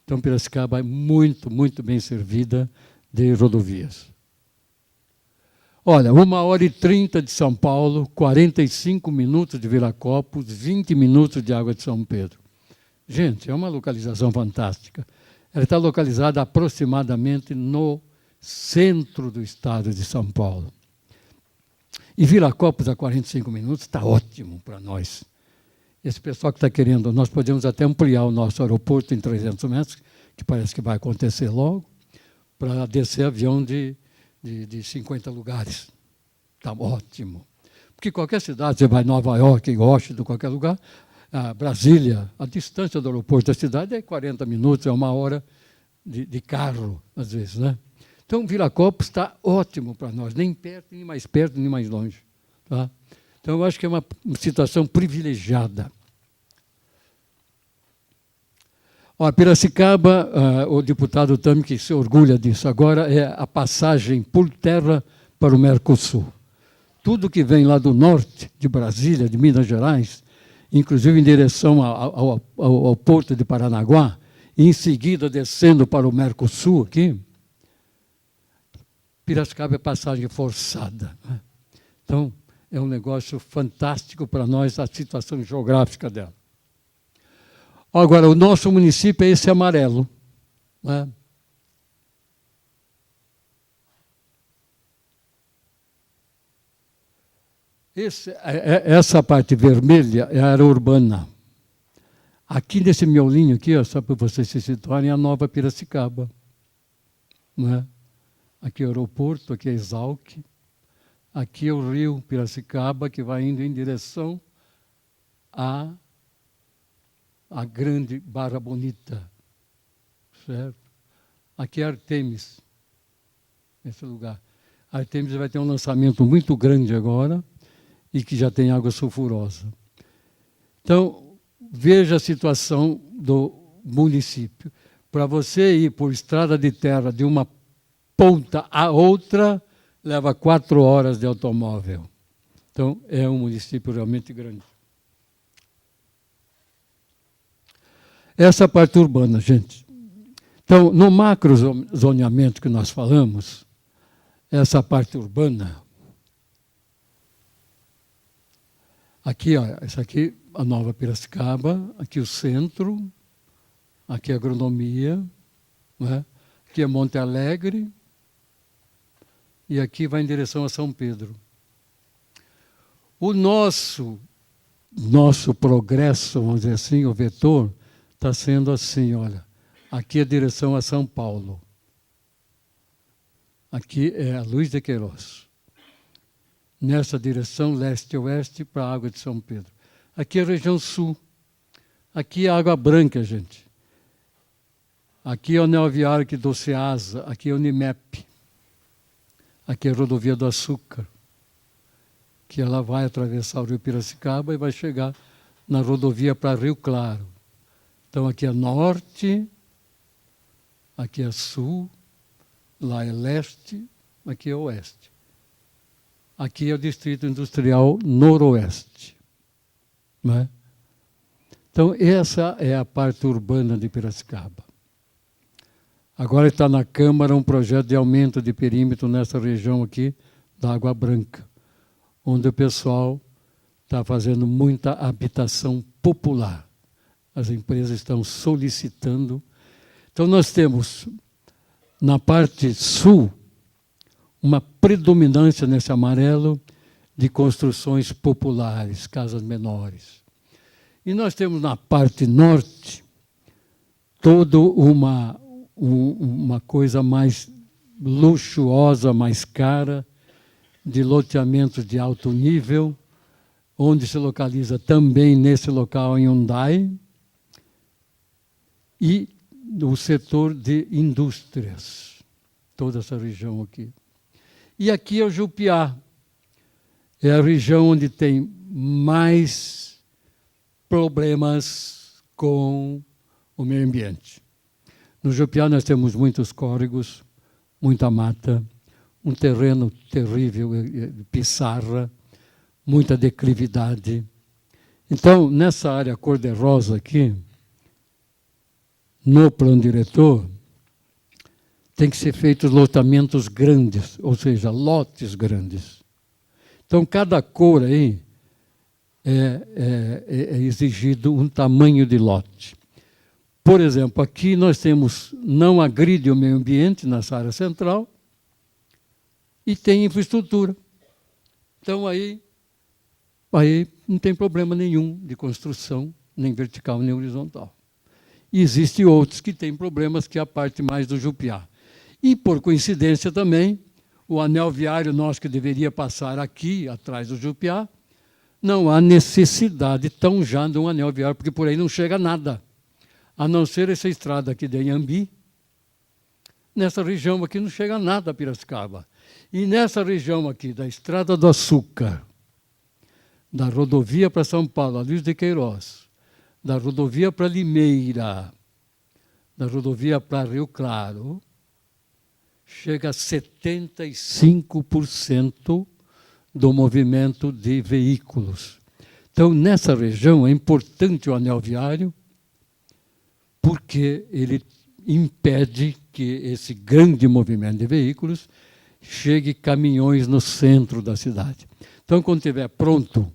Speaker 1: Então, Piracicaba é muito, muito bem servida de rodovias. Olha, 1h30 de São Paulo, 45 minutos de Viracopos, 20 minutos de Água de São Pedro. Gente, é uma localização fantástica. Ela está localizada aproximadamente no centro do estado de São Paulo. E Viracopos a 45 minutos está ótimo para nós. Esse pessoal que está querendo, nós podemos até ampliar o nosso aeroporto em 300 metros, que parece que vai acontecer logo, para descer avião de 50 lugares. Está ótimo. Porque qualquer cidade, você vai em Nova York, Washington, qualquer lugar, Brasília, a distância do aeroporto da cidade é 40 minutos, é 1 hora de carro, às vezes, né? Então, Viracopos está ótimo para nós, nem perto, nem mais longe. Tá? Então, eu acho que é uma situação privilegiada. Ó, Piracicaba, o deputado Tami, que se orgulha disso agora, é a passagem por terra para o Mercosul. Tudo que vem lá do norte, de Brasília, de Minas Gerais, inclusive em direção ao porto de Paranaguá, e em seguida descendo para o Mercosul aqui, Piracicaba é passagem forçada, né? Então, é um negócio fantástico para nós, a situação geográfica dela. Agora, o nosso município é esse amarelo, né? Essa parte vermelha é a área urbana. Aqui nesse miolinho aqui, ó, só para vocês se situarem, é a Nova Piracicaba, né? Aqui é o aeroporto, aqui é Exalc, aqui é o rio Piracicaba, que vai indo em direção à grande Barra Bonita, certo? Aqui é Artemis, esse lugar. Artemis vai ter um lançamento muito grande agora e que já tem água sulfurosa. Então, veja a situação do município. Para você ir por estrada de terra de uma ponta a outra, leva 4 horas de automóvel. Então, é um município realmente grande. Essa parte urbana, gente. Então, no macro zoneamento que nós falamos, essa parte urbana, aqui, ó, essa aqui, a Nova Piracicaba, aqui o centro, aqui a agronomia, né? Aqui é Monte Alegre, e aqui vai em direção a São Pedro. O nosso progresso, vamos dizer assim, o vetor, está sendo assim, olha, aqui é a direção a São Paulo. Aqui é a Luiz de Queiroz. Nessa direção, leste-oeste, para a Água de São Pedro. Aqui é a região sul. Aqui é a Água Branca, gente. Aqui é o Anel Viário do Ceasa. Aqui é o Unimep. Aqui é a Rodovia do Açúcar, que ela vai atravessar o Rio Piracicaba e vai chegar na rodovia para Rio Claro. Então, aqui é norte, aqui é sul, lá é leste, aqui é oeste. Aqui é o Distrito Industrial Noroeste, né? Então, essa é a parte urbana de Piracicaba. Agora está na Câmara um projeto de aumento de perímetro nessa região aqui da Água Branca, onde o pessoal está fazendo muita habitação popular. As empresas estão solicitando. Então, nós temos, na parte sul, uma predominância nesse amarelo de construções populares, casas menores. E nós temos na parte norte toda uma coisa mais luxuosa, mais cara, de loteamentos de alto nível, onde se localiza também nesse local em Hyundai, e o setor de indústrias, toda essa região aqui. E aqui é o Jupiá, é a região onde tem mais problemas com o meio ambiente. No Jupiá nós temos muitos córregos, muita mata, um terreno terrível, pissarra, muita declividade. Então, nessa área cor-de-rosa aqui, no plano diretor, tem que ser feitos lotamentos grandes, ou seja, lotes grandes. Então, cada cor aí é exigido um tamanho de lote. Por exemplo, aqui nós temos, não agride o meio ambiente nessa área central e tem infraestrutura. Então, aí não tem problema nenhum de construção, nem vertical, nem horizontal. E existem outros que têm problemas, que é a parte mais do Jupiá. E, por coincidência também, o anel viário nosso que deveria passar aqui, atrás do Jupiá, não há necessidade tão já de um anel viário, porque por aí não chega nada, a não ser essa estrada aqui de Inhambi. Nessa região aqui não chega nada a Piracicaba. E nessa região aqui, da Estrada do Açúcar, da rodovia para São Paulo, a Luiz de Queiroz, da rodovia para Limeira, da rodovia para Rio Claro, chega a 75% do movimento de veículos. Então, nessa região, é importante o anel viário, porque ele impede que esse grande movimento de veículos chegue caminhões no centro da cidade. Então, quando estiver pronto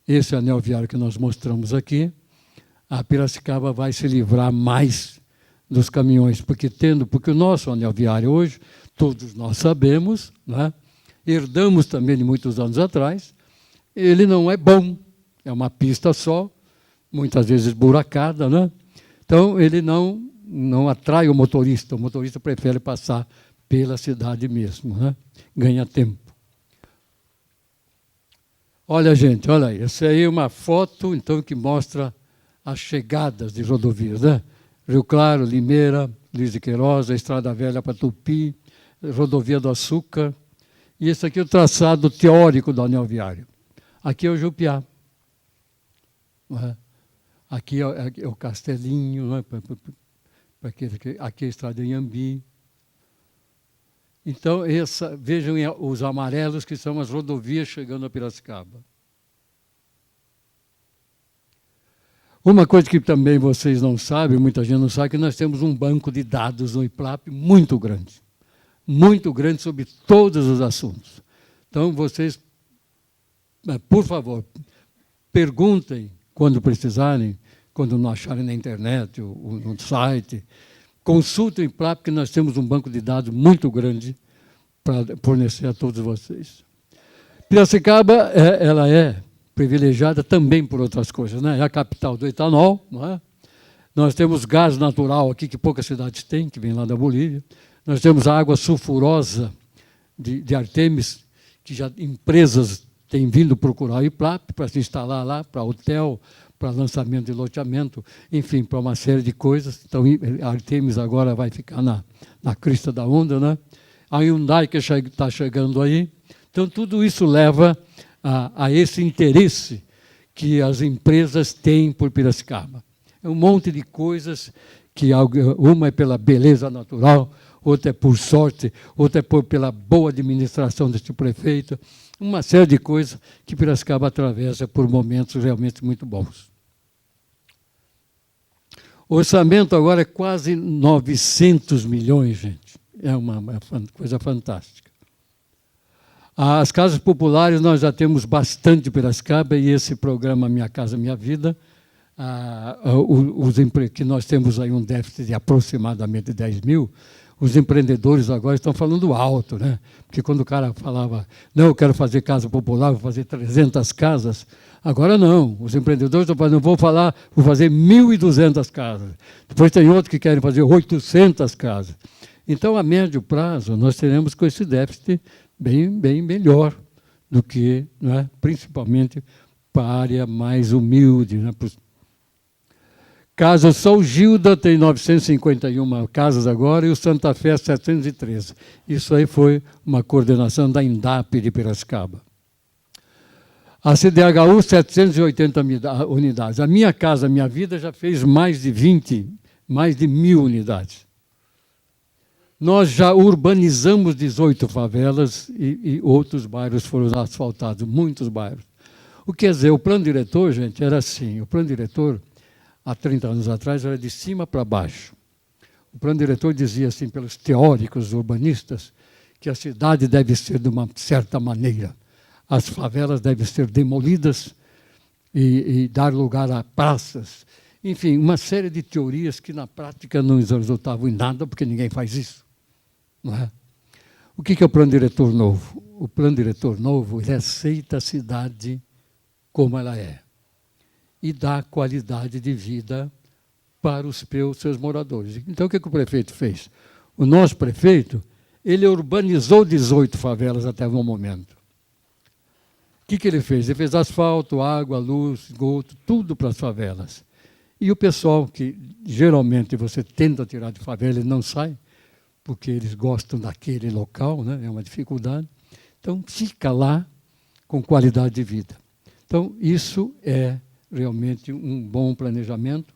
Speaker 1: esse anel viário que nós mostramos aqui, a Piracicaba vai se livrar mais dos caminhões, porque o nosso anel viário hoje, todos nós sabemos, né, herdamos também de muitos anos atrás, ele não é bom, é uma pista só, muitas vezes buracada, né? Então ele não atrai o motorista prefere passar pela cidade mesmo, né? Ganha tempo. Olha, gente, olha aí, essa aí é uma foto, então, que mostra as chegadas de rodovias, né? Rio Claro, Limeira, Luiz de Queiroz, a Estrada Velha para Tupi, Rodovia do Açúcar. E esse aqui é o traçado teórico do anel viário. Aqui é o Jupiá. Aqui é o Castelinho, né? Aqui é a Estrada Inhambi. Então, vejam os amarelos, que são as rodovias chegando a Piracicaba. Uma coisa que também vocês não sabem, muita gente não sabe, é que nós temos um banco de dados no IPLAP muito grande sobre todos os assuntos. Então, vocês, por favor, perguntem quando precisarem, quando não acharem na internet ou no site, consultem o IPLAP, porque nós temos um banco de dados muito grande para fornecer a todos vocês. Piracicaba, ela é privilegiada também por outras coisas, né? É a capital do etanol, não é? Nós temos gás natural aqui, que poucas cidades têm, que vem lá da Bolívia. Nós temos a água sulfurosa de Artemis, que já empresas têm vindo procurar o IPLAP para se instalar lá, para hotel, para lançamento de loteamento, enfim, para uma série de coisas. Então, a Artemis agora vai ficar na crista da onda, né? A Hyundai que está chegando aí. Então, tudo isso leva a esse interesse que as empresas têm por Piracicaba. É um monte de coisas que uma é pela beleza natural, outra é por sorte, outra é pela boa administração deste prefeito, uma série de coisas que Piracicaba atravessa por momentos realmente muito bons. O orçamento agora é quase 900 milhões, gente. É uma coisa fantástica. As casas populares, nós já temos bastante em Piracicaba, e esse programa Minha Casa Minha Vida, que nós temos aí um déficit de aproximadamente 10 mil, os empreendedores agora estão falando alto, né? Porque quando o cara falava, não, eu quero fazer casa popular, vou fazer 300 casas, agora não, os empreendedores estão falando, vou fazer 1.200 casas. Depois tem outros que querem fazer 800 casas. Então, a médio prazo, nós teremos com esse déficit bem melhor do que, né, principalmente para a área mais humilde. Né? Casa São Gilda tem 951 casas agora e o Santa Fé 713. Isso aí foi uma coordenação da INDAP de Piracicaba. A CDHU, 780 unidades. A Minha Casa Minha Vida já fez mais de 1.000 unidades. Nós já urbanizamos 18 favelas e outros bairros foram asfaltados, muitos bairros. O que quer dizer, o plano diretor, gente, era assim. O plano diretor, há 30 anos atrás, era de cima para baixo. O plano diretor dizia assim, pelos teóricos urbanistas, que a cidade deve ser de uma certa maneira. As favelas devem ser demolidas e dar lugar a praças. Enfim, uma série de teorias que na prática não resultavam em nada, porque ninguém faz isso. Não é? O que é o plano diretor novo? O plano diretor novo, ele aceita a cidade como ela é e dá qualidade de vida para os seus moradores. Então, o que o prefeito fez? O nosso prefeito, ele urbanizou 18 favelas até o momento. O que ele fez? Ele fez asfalto, água, luz, esgoto, tudo para as favelas. E o pessoal que geralmente você tenta tirar de favela, ele não sai, porque eles gostam daquele local, né? É uma dificuldade. Então, fica lá com qualidade de vida. Então, isso é realmente um bom planejamento,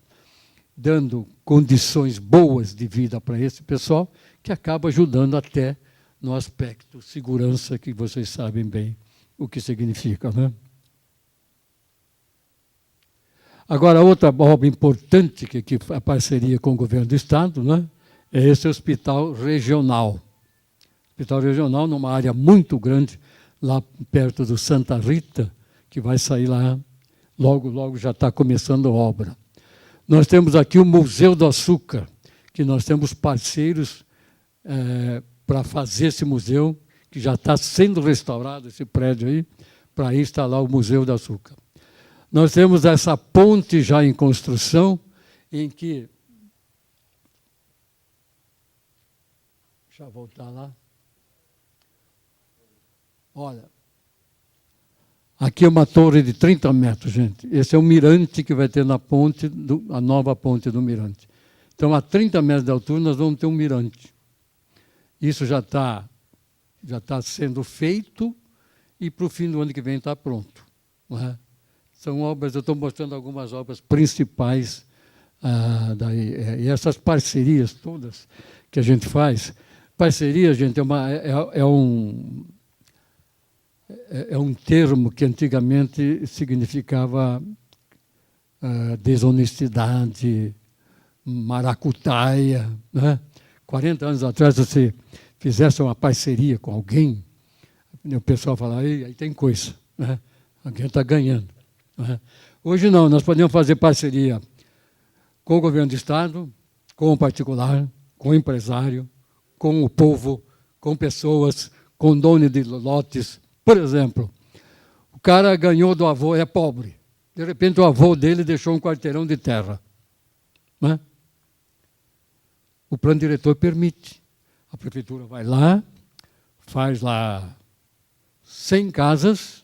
Speaker 1: dando condições boas de vida para esse pessoal, que acaba ajudando até no aspecto segurança, que vocês sabem bem o que significa, né? Agora, outra obra importante que a parceria com o governo do Estado, né, é esse hospital regional. Hospital regional numa área muito grande, lá perto do Santa Rita, que vai sair lá, logo, logo já está começando a obra. Nós temos aqui o Museu do Açúcar, que nós temos parceiros para fazer esse museu, que já está sendo restaurado, esse prédio aí, para instalar o Museu do Açúcar. Nós temos essa ponte já em construção, em que... Deixa eu voltar lá. Olha, aqui é uma torre de 30 metros, gente. Esse é o mirante que vai ter na ponte, a nova ponte do mirante. Então, a 30 metros de altura, nós vamos ter um mirante. Isso já está sendo feito e para o fim do ano que vem está pronto. Não é? São obras, eu estou mostrando algumas obras principais daí. E essas parcerias todas que a gente faz. Parceria, gente, é um termo que antigamente significava desonestidade, maracutaia. Né? 40 anos atrás, você fizesse uma parceria com alguém, o pessoal falava, aí tem coisa, né? Alguém está ganhando. Né? Hoje não, nós podemos fazer parceria com o governo do Estado, com o particular, com o empresário, com o povo, com pessoas, com dono de lotes. Por exemplo, o cara ganhou do avô, é pobre. De repente, o avô dele deixou um quarteirão de terra. Né? O plano diretor permite. A prefeitura vai lá, faz lá 100 casas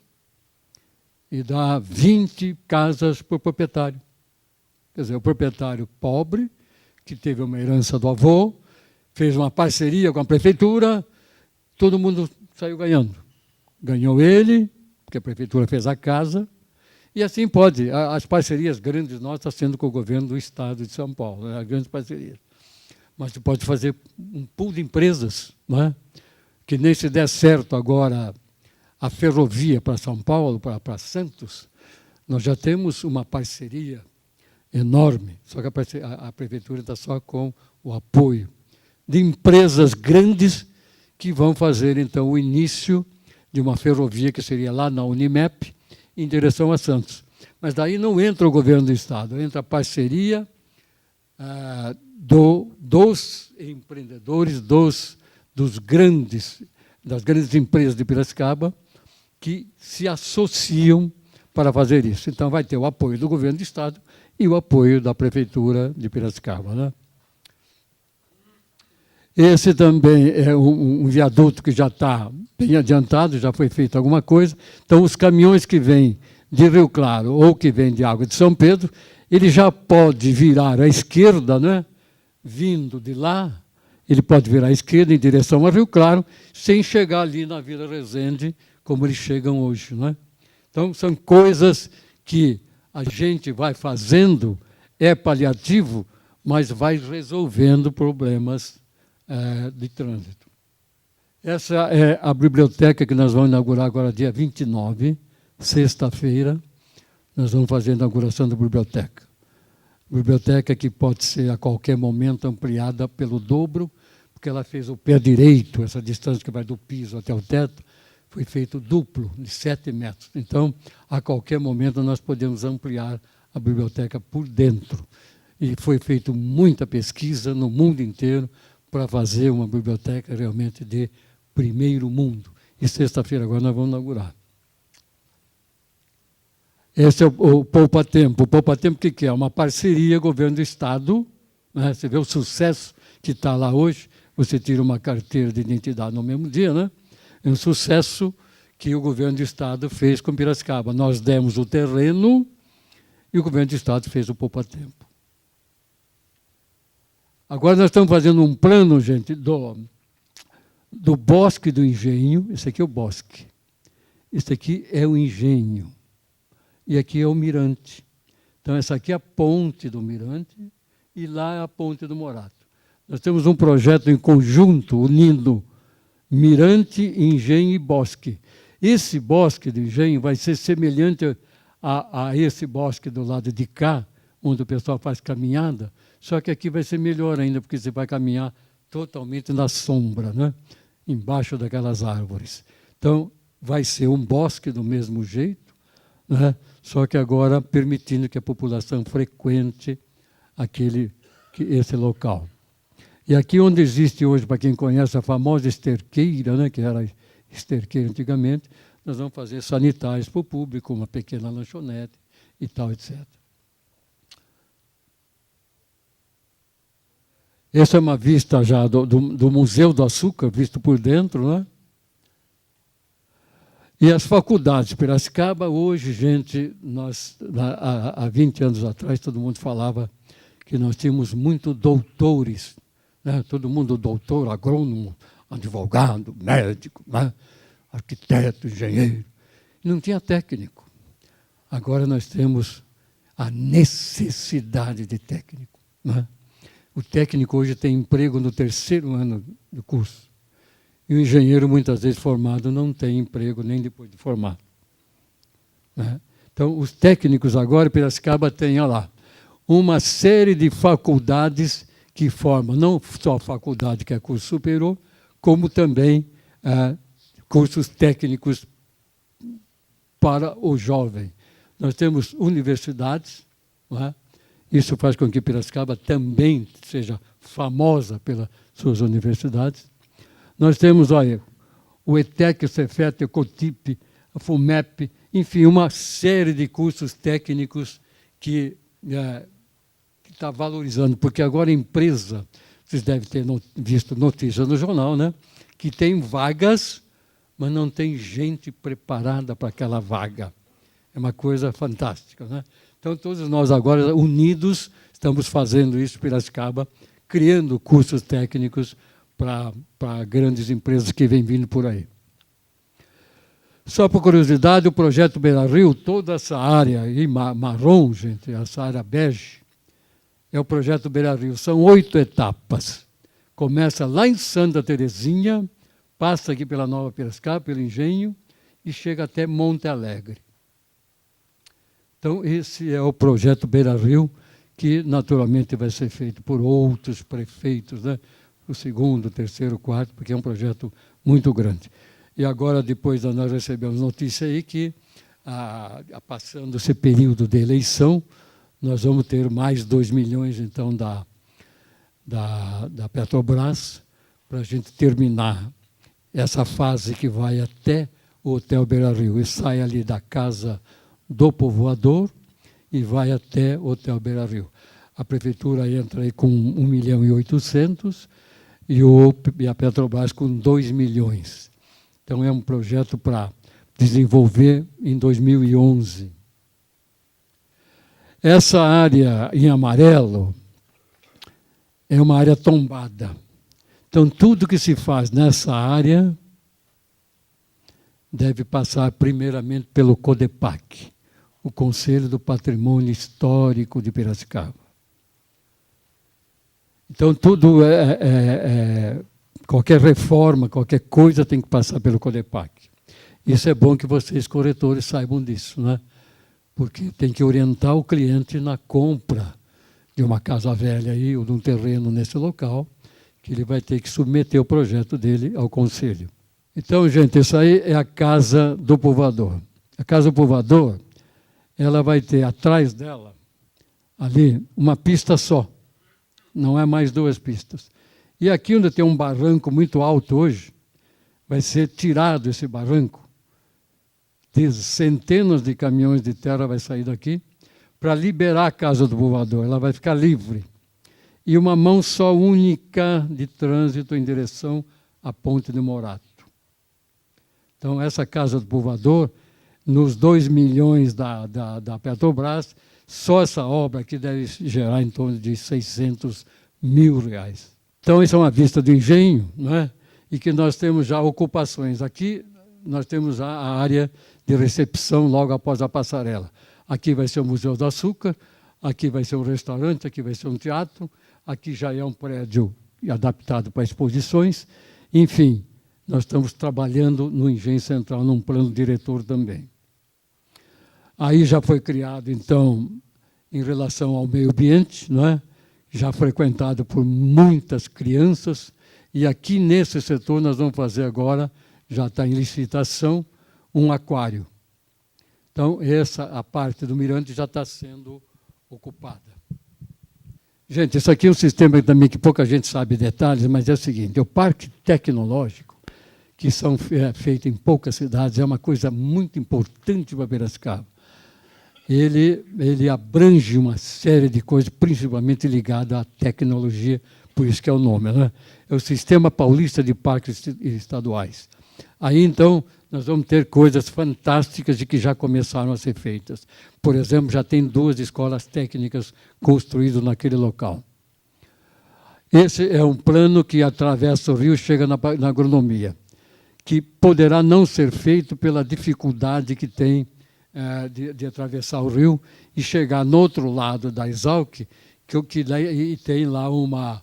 Speaker 1: e dá 20 casas para o proprietário. Quer dizer, o proprietário pobre, que teve uma herança do avô, fez uma parceria com a prefeitura, todo mundo saiu ganhando. Ganhou ele, porque a prefeitura fez a casa, e assim pode. As parcerias grandes nossas estão sendo com o governo do Estado de São Paulo, né? As grandes parcerias. Mas você pode fazer um pool de empresas, não é? Que nem se der certo agora a ferrovia para São Paulo, para Santos, nós já temos uma parceria enorme, só que a prefeitura está só com o apoio de empresas grandes que vão fazer, então, o início de uma ferrovia que seria lá na Unimep, em direção a Santos. Mas daí não entra o governo do Estado, entra a parceria dos empreendedores, das grandes empresas de Piracicaba, que se associam para fazer isso. Então, vai ter o apoio do governo do Estado e o apoio da Prefeitura de Piracicaba. Né? Esse também é um viaduto que já está bem adiantado, já foi feito alguma coisa. Então, os caminhões que vêm de Rio Claro ou que vêm de Água de São Pedro, ele já pode virar à esquerda, né? Vindo de lá, ele pode virar à esquerda em direção a Rio Claro, sem chegar ali na Vila Resende, como eles chegam hoje. Né? Então, são coisas que a gente vai fazendo, é paliativo, mas vai resolvendo problemas de trânsito. Essa é a biblioteca que nós vamos inaugurar agora, dia 29, sexta-feira. Nós vamos fazer a inauguração da biblioteca. Biblioteca que pode ser a qualquer momento ampliada pelo dobro, porque ela fez o pé direito, essa distância que vai do piso até o teto, foi feito duplo, de 7 metros. Então, a qualquer momento, nós podemos ampliar a biblioteca por dentro. E foi feita muita pesquisa no mundo inteiro para fazer uma biblioteca realmente de primeiro mundo. E sexta-feira agora nós vamos inaugurar. Esse é o Poupa Tempo. O Poupa Tempo, o que é? Uma parceria governo do Estado. Né? Você vê o sucesso que está lá hoje. Você tira uma carteira de identidade no mesmo dia, né? É um sucesso que o governo do Estado fez com Piracicaba. Nós demos o terreno e o governo do Estado fez o Poupa Tempo. Agora nós estamos fazendo um plano, gente, do Bosque do Engenho. Esse aqui é o bosque. Esse aqui é o engenho. E aqui é o mirante. Então, essa aqui é a ponte do mirante e lá é a ponte do Morato. Nós temos um projeto em conjunto, unindo mirante, engenho e bosque. Esse bosque do engenho vai ser semelhante a esse bosque do lado de cá, onde o pessoal faz caminhada, só que aqui vai ser melhor ainda, porque você vai caminhar totalmente na sombra, né? Embaixo daquelas árvores. Então, vai ser um bosque do mesmo jeito, né? Só que agora permitindo que a população frequente esse local. E aqui onde existe hoje, para quem conhece, a famosa esterqueira, né, que era esterqueira antigamente, nós vamos fazer sanitários para o público, uma pequena lanchonete e tal, etc. Essa é uma vista já do Museu do Açúcar, visto por dentro, né? E as faculdades de Piracicaba, hoje, gente, há 20 anos atrás, todo mundo falava que nós tínhamos muitos doutores, né? Todo mundo doutor, agrônomo, advogado, médico, né? Arquiteto, engenheiro. E não tinha técnico. Agora nós temos a necessidade de técnico, né? O técnico hoje tem emprego no 3º ano do curso. E o engenheiro, muitas vezes formado, não tem emprego nem depois de formado, né? Então, os técnicos agora, Piracicaba tem, olha lá, uma série de faculdades que formam, não só a faculdade que é curso superior, como também cursos técnicos para o jovem. Nós temos universidades, não é? Isso faz com que Piracicaba também seja famosa pelas suas universidades. Nós temos, olha, o ETEC, o Cefet, o COTIP, a FUMEP, enfim, uma série de cursos técnicos que está valorizando, porque agora a empresa, vocês devem ter visto notícias no jornal, né, que tem vagas, mas não tem gente preparada para aquela vaga. É uma coisa fantástica, né? Então, todos nós agora, unidos, estamos fazendo isso em Piracicaba, criando cursos técnicos para grandes empresas que vêm vindo por aí. Só por curiosidade, o projeto Beira Rio, toda essa área aí, marrom, gente, essa área bege, é o projeto Beira Rio. São 8 etapas. Começa lá em Santa Terezinha, passa aqui pela Nova Piracicaba, pelo Engenho, e chega até Monte Alegre. Então, esse é o projeto Beira Rio, que naturalmente vai ser feito por outros prefeitos, né? O 2º, 3º, 4º, porque é um projeto muito grande. E agora, depois, nós recebemos notícia aí que, passando esse período de eleição, nós vamos ter mais 2 milhões, então, da Petrobras, para a gente terminar essa fase que vai até o Hotel Beira Rio, e sai ali da Casa do Povoador e vai até o Hotel Beira Rio. A prefeitura entra aí com 1.800.000 e a Petrobras com 2 milhões. Então, é um projeto para desenvolver em 2011. Essa área em amarelo é uma área tombada. Então, tudo que se faz nessa área deve passar primeiramente pelo CODEPAC, o Conselho do Patrimônio Histórico de Piracicaba. Então, tudo qualquer reforma, qualquer coisa tem que passar pelo CODEPAC. Isso é bom que vocês, corretores, saibam disso, né? Porque tem que orientar o cliente na compra de uma casa velha aí, ou de um terreno nesse local, que ele vai ter que submeter o projeto dele ao conselho. Então, gente, isso aí é a Casa do Povoador. A Casa do Povoador, ela vai ter atrás dela, ali, uma pista só. Não é mais 2 pistas. E aqui onde tem um barranco muito alto hoje, vai ser tirado esse barranco. Centenas de caminhões de terra vai sair daqui para liberar a Casa do Povoador. Ela vai ficar livre. E uma mão só única de trânsito em direção à Ponte de Morato. Então, essa Casa do Povoador, nos 2 milhões da Petrobras, só essa obra aqui deve gerar em torno de R$600 mil. Então, isso é uma vista do engenho, não é? E que nós temos já ocupações. Aqui nós temos a área de recepção logo após a passarela. Aqui vai ser o Museu do Açúcar, aqui vai ser um restaurante, aqui vai ser um teatro, aqui já é um prédio adaptado para exposições. Enfim, nós estamos trabalhando no Engenho Central, num plano diretor também. Aí já foi criado, então, em relação ao meio ambiente, não é? Já frequentado por muitas crianças, e aqui nesse setor nós vamos fazer agora, já está em licitação, um aquário. Então, a parte do mirante já está sendo ocupada. Gente, isso aqui é um sistema também que pouca gente sabe detalhes, mas é o seguinte, o parque tecnológico, que são feitos em poucas cidades, é uma coisa muito importante para Piracicaba. Ele abrange uma série de coisas, principalmente ligada à tecnologia, por isso que é o nome, né? É o Sistema Paulista de Parques Estaduais. Aí, então, nós vamos ter coisas fantásticas e que já começaram a ser feitas. Por exemplo, já tem 2 escolas técnicas construídas naquele local. Esse é um plano que atravessa o rio e chega na agronomia, que poderá não ser feito pela dificuldade que tem de atravessar o rio e chegar no outro lado da Exalc, e tem lá um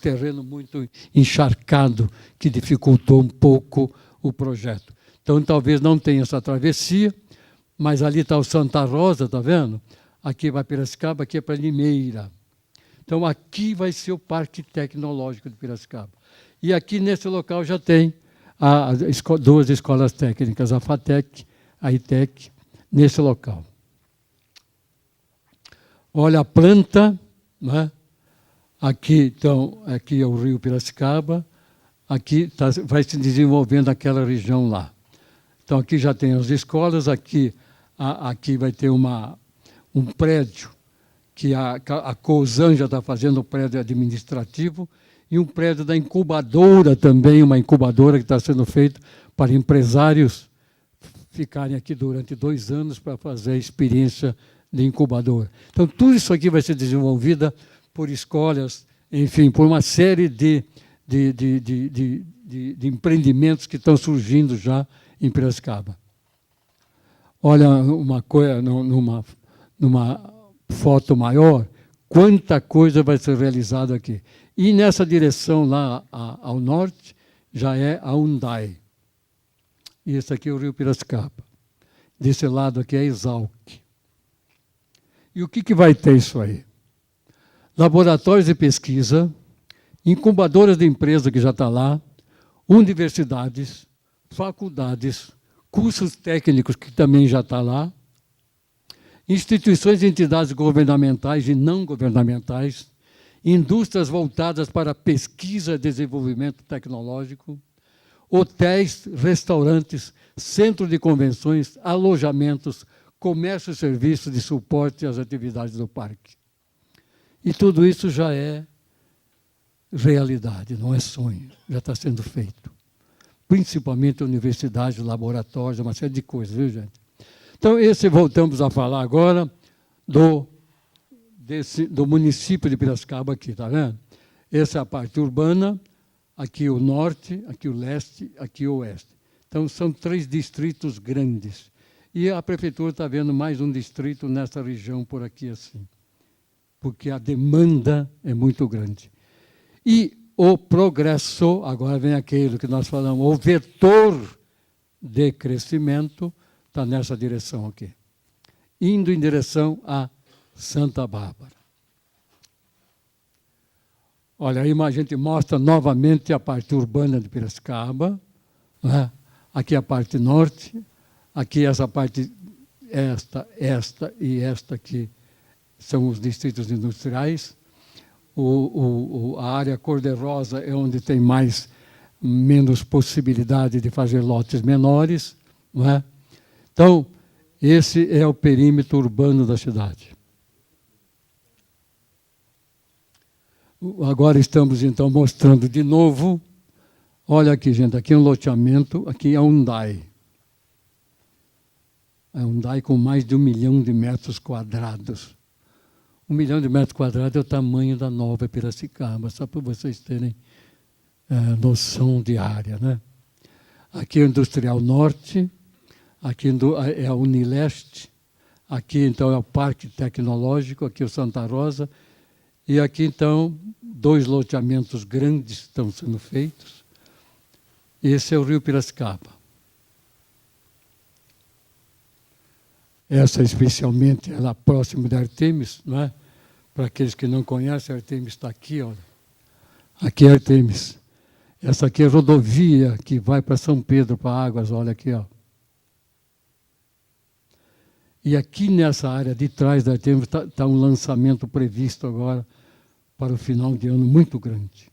Speaker 1: terreno muito encharcado, que dificultou um pouco o projeto. Então, talvez não tenha essa travessia, mas ali está o Santa Rosa, está vendo? Aqui vai Piracicaba, aqui é para Limeira. Então, aqui vai ser o Parque Tecnológico de Piracicaba. E aqui, nesse local, já tem 2 escolas técnicas, a FATEC, a ITEC, nesse local. Olha a planta, né? Aqui, então, aqui é o rio Piracicaba, aqui vai se desenvolvendo aquela região lá. Então, aqui já tem as escolas, aqui vai ter um prédio, que a Cosan já está fazendo o prédio administrativo, e um prédio da incubadora também, uma incubadora que está sendo feita para empresários ficarem aqui durante 2 anos para fazer a experiência de incubadora. Então, tudo isso aqui vai ser desenvolvido por escolas, enfim, por uma série de empreendimentos que estão surgindo já em Piracicaba. Olha uma coisa, numa foto maior, quanta coisa vai ser realizada aqui. E nessa direção lá ao norte, já é a Hyundai. E esse aqui é o rio Piracicaba. Desse lado aqui é a Exalc. E o que vai ter isso aí? Laboratórios de pesquisa, incubadoras de empresa que já está lá, universidades, faculdades, cursos técnicos que também já está lá, instituições e entidades governamentais e não governamentais, indústrias voltadas para pesquisa e desenvolvimento tecnológico, hotéis, restaurantes, centro de convenções, alojamentos, comércio e serviços de suporte às atividades do parque. E tudo isso já é realidade, não é sonho, já está sendo feito. Principalmente universidades, laboratórios, uma série de coisas, viu, gente? Então, voltamos a falar agora do município de Piracicaba aqui, está vendo? Essa é a parte urbana, aqui o norte, aqui o leste, aqui o oeste. Então, são 3 distritos grandes. E a prefeitura está vendo mais um distrito nessa região por aqui assim, porque a demanda é muito grande. E o progresso, agora vem aquilo que nós falamos, o vetor de crescimento está nessa direção aqui, indo em direção a Santa Bárbara. Olha, aí a gente mostra novamente a parte urbana de Piracicaba, né? Aqui a parte norte, aqui essa parte, esta e esta aqui são os distritos industriais. A área cor-de-rosa é onde tem menos possibilidade de fazer lotes menores, não é? Então, esse é o perímetro urbano da cidade. Agora estamos, então, mostrando de novo. Olha aqui, gente, aqui é um loteamento, aqui é a Hyundai. A Hyundai com mais de 1 milhão de metros quadrados. 1 milhão de metros quadrados é o tamanho da Nova Piracicaba, só para vocês terem noção de área, né? Aqui é o Industrial Norte, aqui é a Unileste, aqui, então, é o Parque Tecnológico, aqui é o Santa Rosa, e aqui, então, 2 loteamentos grandes estão sendo feitos. Esse é o rio Piracicaba. essa especialmente, ela próximo de Artemis, não é? Para aqueles que não conhecem, Artemis está aqui, olha. Aqui é Artemis. Essa aqui é a rodovia que vai para São Pedro, para Águas, olha aqui, ó. E aqui nessa área de trás da Artemis está um lançamento previsto agora para o final de ano muito grande.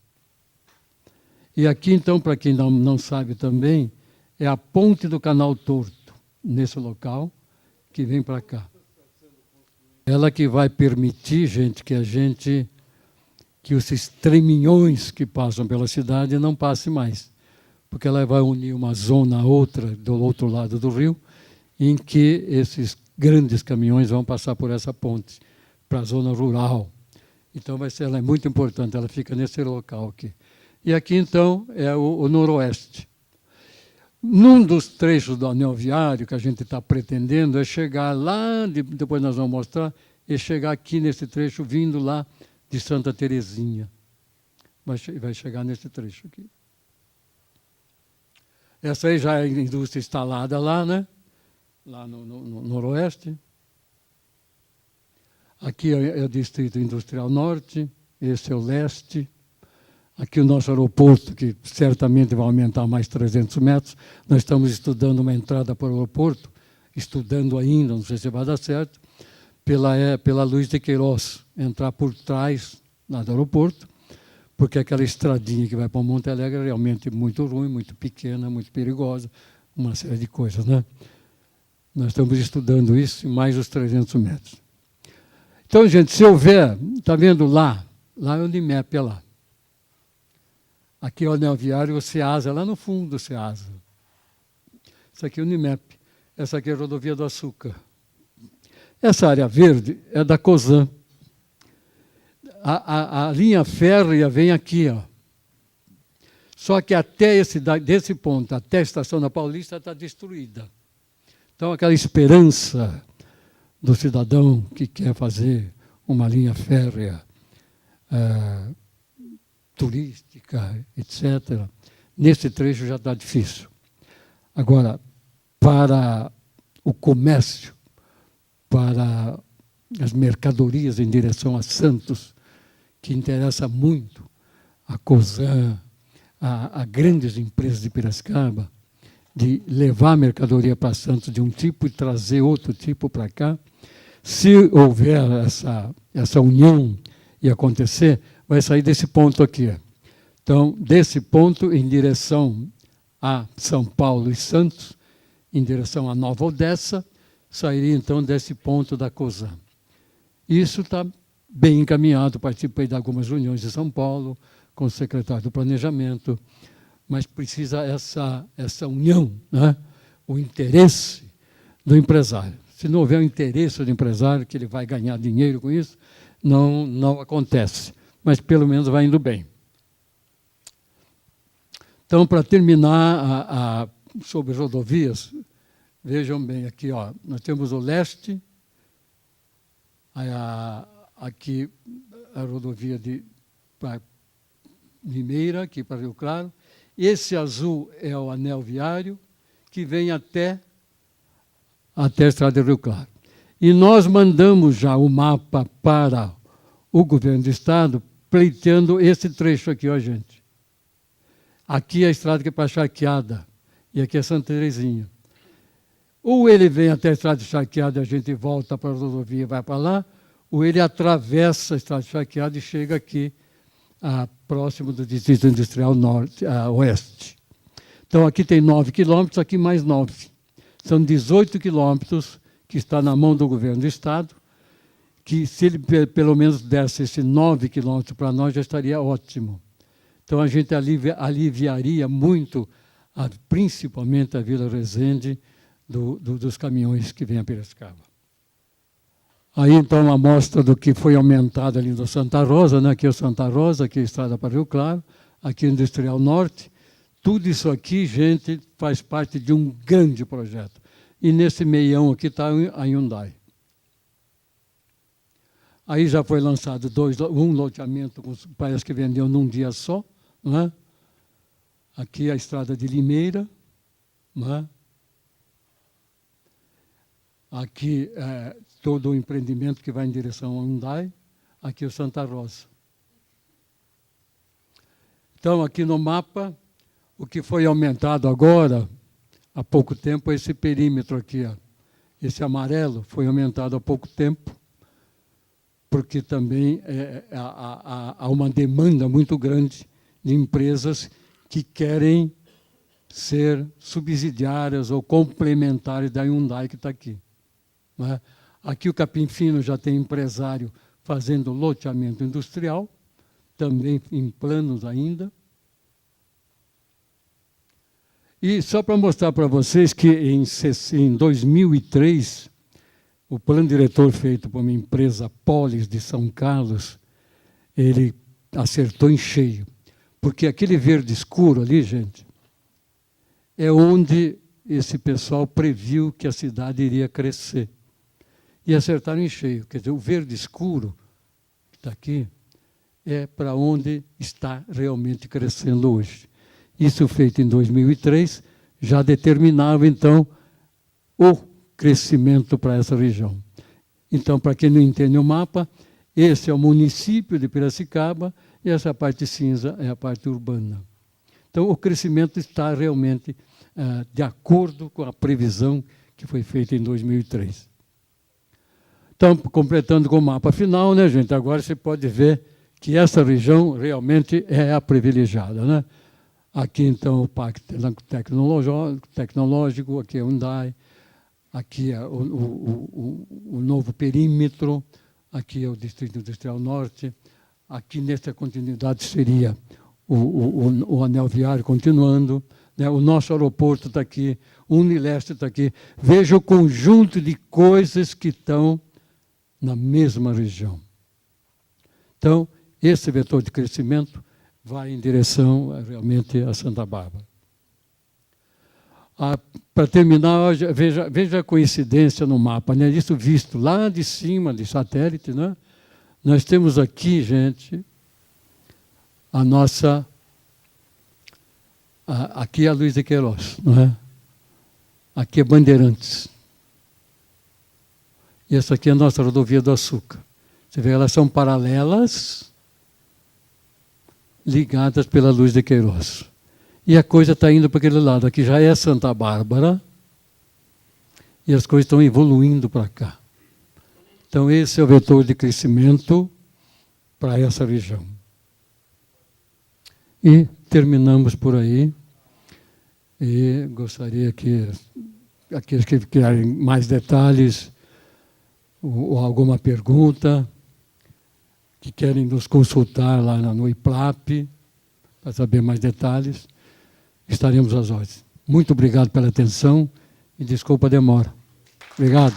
Speaker 1: E aqui, então, para quem não sabe também, é a ponte do Canal Torto, nesse local, que vem para cá. Ela que vai permitir, gente, que esses treminhões que passam pela cidade não passem mais. Porque ela vai unir uma zona a outra, do outro lado do rio, em que esses grandes caminhões vão passar por essa ponte, para a zona rural. Então, ela é muito importante, ela fica nesse local aqui. E aqui, então, é o noroeste. Num dos trechos do anel viário que a gente está pretendendo é chegar lá, depois nós vamos mostrar, e chegar aqui nesse trecho, vindo lá de Santa Terezinha. Vai chegar nesse trecho aqui. Essa aí já é a indústria instalada lá, né? Lá no noroeste. Aqui é o Distrito Industrial Norte, esse é o leste. Aqui o nosso aeroporto, que certamente vai aumentar mais 300 metros. Nós estamos estudando uma entrada para o aeroporto, estudando ainda, não sei se vai dar certo, pela Luiz de Queiroz, entrar por trás lá do aeroporto, porque aquela estradinha que vai para o Monte Alegre é realmente muito ruim, muito pequena, muito perigosa, uma série de coisas, né? Nós estamos estudando isso em mais os 300 metros. Então, gente, se houver, está vendo lá é o Unimep, é lá. Aqui é o anel viário, o Ceasa, lá no fundo do Ceasa. Isso aqui é o Unimep. Essa aqui é a rodovia do açúcar. Essa área verde é da Cosan. A linha férrea vem aqui, ó. Só que até desse ponto, até a estação da Paulista, está destruída. Então, aquela esperança do cidadão que quer fazer uma linha férrea turística, etc., nesse trecho já está difícil. Agora, para o comércio, para as mercadorias em direção a Santos, que interessa muito a Cosan, a grandes empresas de Piracicaba, de levar a mercadoria para Santos de um tipo e trazer outro tipo para cá. Se houver essa união e acontecer, vai sair desse ponto aqui. Então, desse ponto em direção a São Paulo e Santos, em direção a Nova Odessa, sairia então desse ponto da Cosan. Isso está bem encaminhado, participei de algumas reuniões em São Paulo, com o secretário do Planejamento, mas precisa essa união, né? O interesse do empresário. Se não houver o interesse do empresário, que ele vai ganhar dinheiro com isso, não acontece. Mas pelo menos vai indo bem. Então, para terminar sobre rodovias, vejam bem aqui, ó, nós temos o leste, aqui a rodovia para Limeira, aqui para Rio Claro. Esse azul é o anel viário, que vem até a estrada de Rio Claro. E nós mandamos já o mapa para o governo do estado, pleiteando esse trecho aqui, ó, gente. Aqui é a estrada que é para Charqueada, e aqui é Santa Terezinha. Ou ele vem até a estrada de Charqueada e a gente volta para a rodovia e vai para lá, ou ele atravessa a estrada de Charqueada e chega aqui, próximo do Distrito Industrial Oeste. Então, aqui tem 9 quilômetros, aqui mais 9. São 18 quilômetros que está na mão do governo do estado, que se ele pelo menos desse esse 9 quilômetros para nós, já estaria ótimo. Então, a gente aliviaria muito, principalmente a Vila Resende, dos caminhões que vêm a Piracicaba. Aí, então, uma amostra do que foi aumentado ali do Santa Rosa, né? Aqui é o Santa Rosa, aqui é a estrada para Rio Claro, aqui é o Industrial Norte. Tudo isso aqui, gente, faz parte de um grande projeto. E nesse meião aqui está a Hyundai. Aí já foi lançado um loteamento, parece que vendeu num dia só, né? Aqui é a estrada de Limeira, né? aqui todo o empreendimento que vai em direção ao Hyundai, aqui o Santa Rosa. Então, aqui no mapa, o que foi aumentado agora, há pouco tempo, é esse perímetro aqui, ó. Esse amarelo foi aumentado há pouco tempo, porque também há uma demanda muito grande de empresas que querem ser subsidiárias ou complementares da Hyundai que está aqui. Né? Aqui o Capim Fino já tem empresário fazendo loteamento industrial, também em planos ainda. E só para mostrar para vocês que em 2003, o plano diretor feito por uma empresa Polis de São Carlos, ele acertou em cheio. Porque aquele verde escuro ali, gente, é onde esse pessoal previu que a cidade iria crescer. E acertaram em cheio. Quer dizer, o verde escuro, que está aqui, é para onde está realmente crescendo hoje. Isso feito em 2003, já determinava, então, o crescimento para essa região. Então, para quem não entende o mapa, esse é o município de Piracicaba e essa parte cinza é a parte urbana. Então, o crescimento está realmente de acordo com a previsão que foi feita em 2003. Então, completando com o mapa final, né, gente? Agora você pode ver que essa região realmente é a privilegiada, né? Aqui, então, o Parque Tecnológico, aqui é o Hyundai, aqui é o novo perímetro, aqui é o Distrito Industrial Norte, aqui nessa continuidade seria o anel viário continuando, né? O nosso aeroporto está aqui, o Unileste está aqui. Veja o conjunto de coisas que estão na mesma região. Então, esse vetor de crescimento vai em direção realmente a Santa Bárbara. Para terminar, veja a coincidência no mapa, né? Isso visto lá de cima, de satélite, né? Nós temos aqui, gente, a nossa... aqui é a Luiz de Queiroz, não é? Aqui é Bandeirantes. E essa aqui é a nossa rodovia do Açúcar. Você vê, elas são paralelas, ligadas pela Luz de Queiroz. E a coisa está indo para aquele lado. Aqui já é Santa Bárbara e as coisas estão evoluindo para cá. Então, esse é o vetor de crescimento para essa região. E terminamos por aí. E gostaria que aqueles que querem mais detalhes ou alguma pergunta, que querem nos consultar lá no IPLAP, para saber mais detalhes, estaremos às ordens. Muito obrigado pela atenção e desculpa a demora. Obrigado.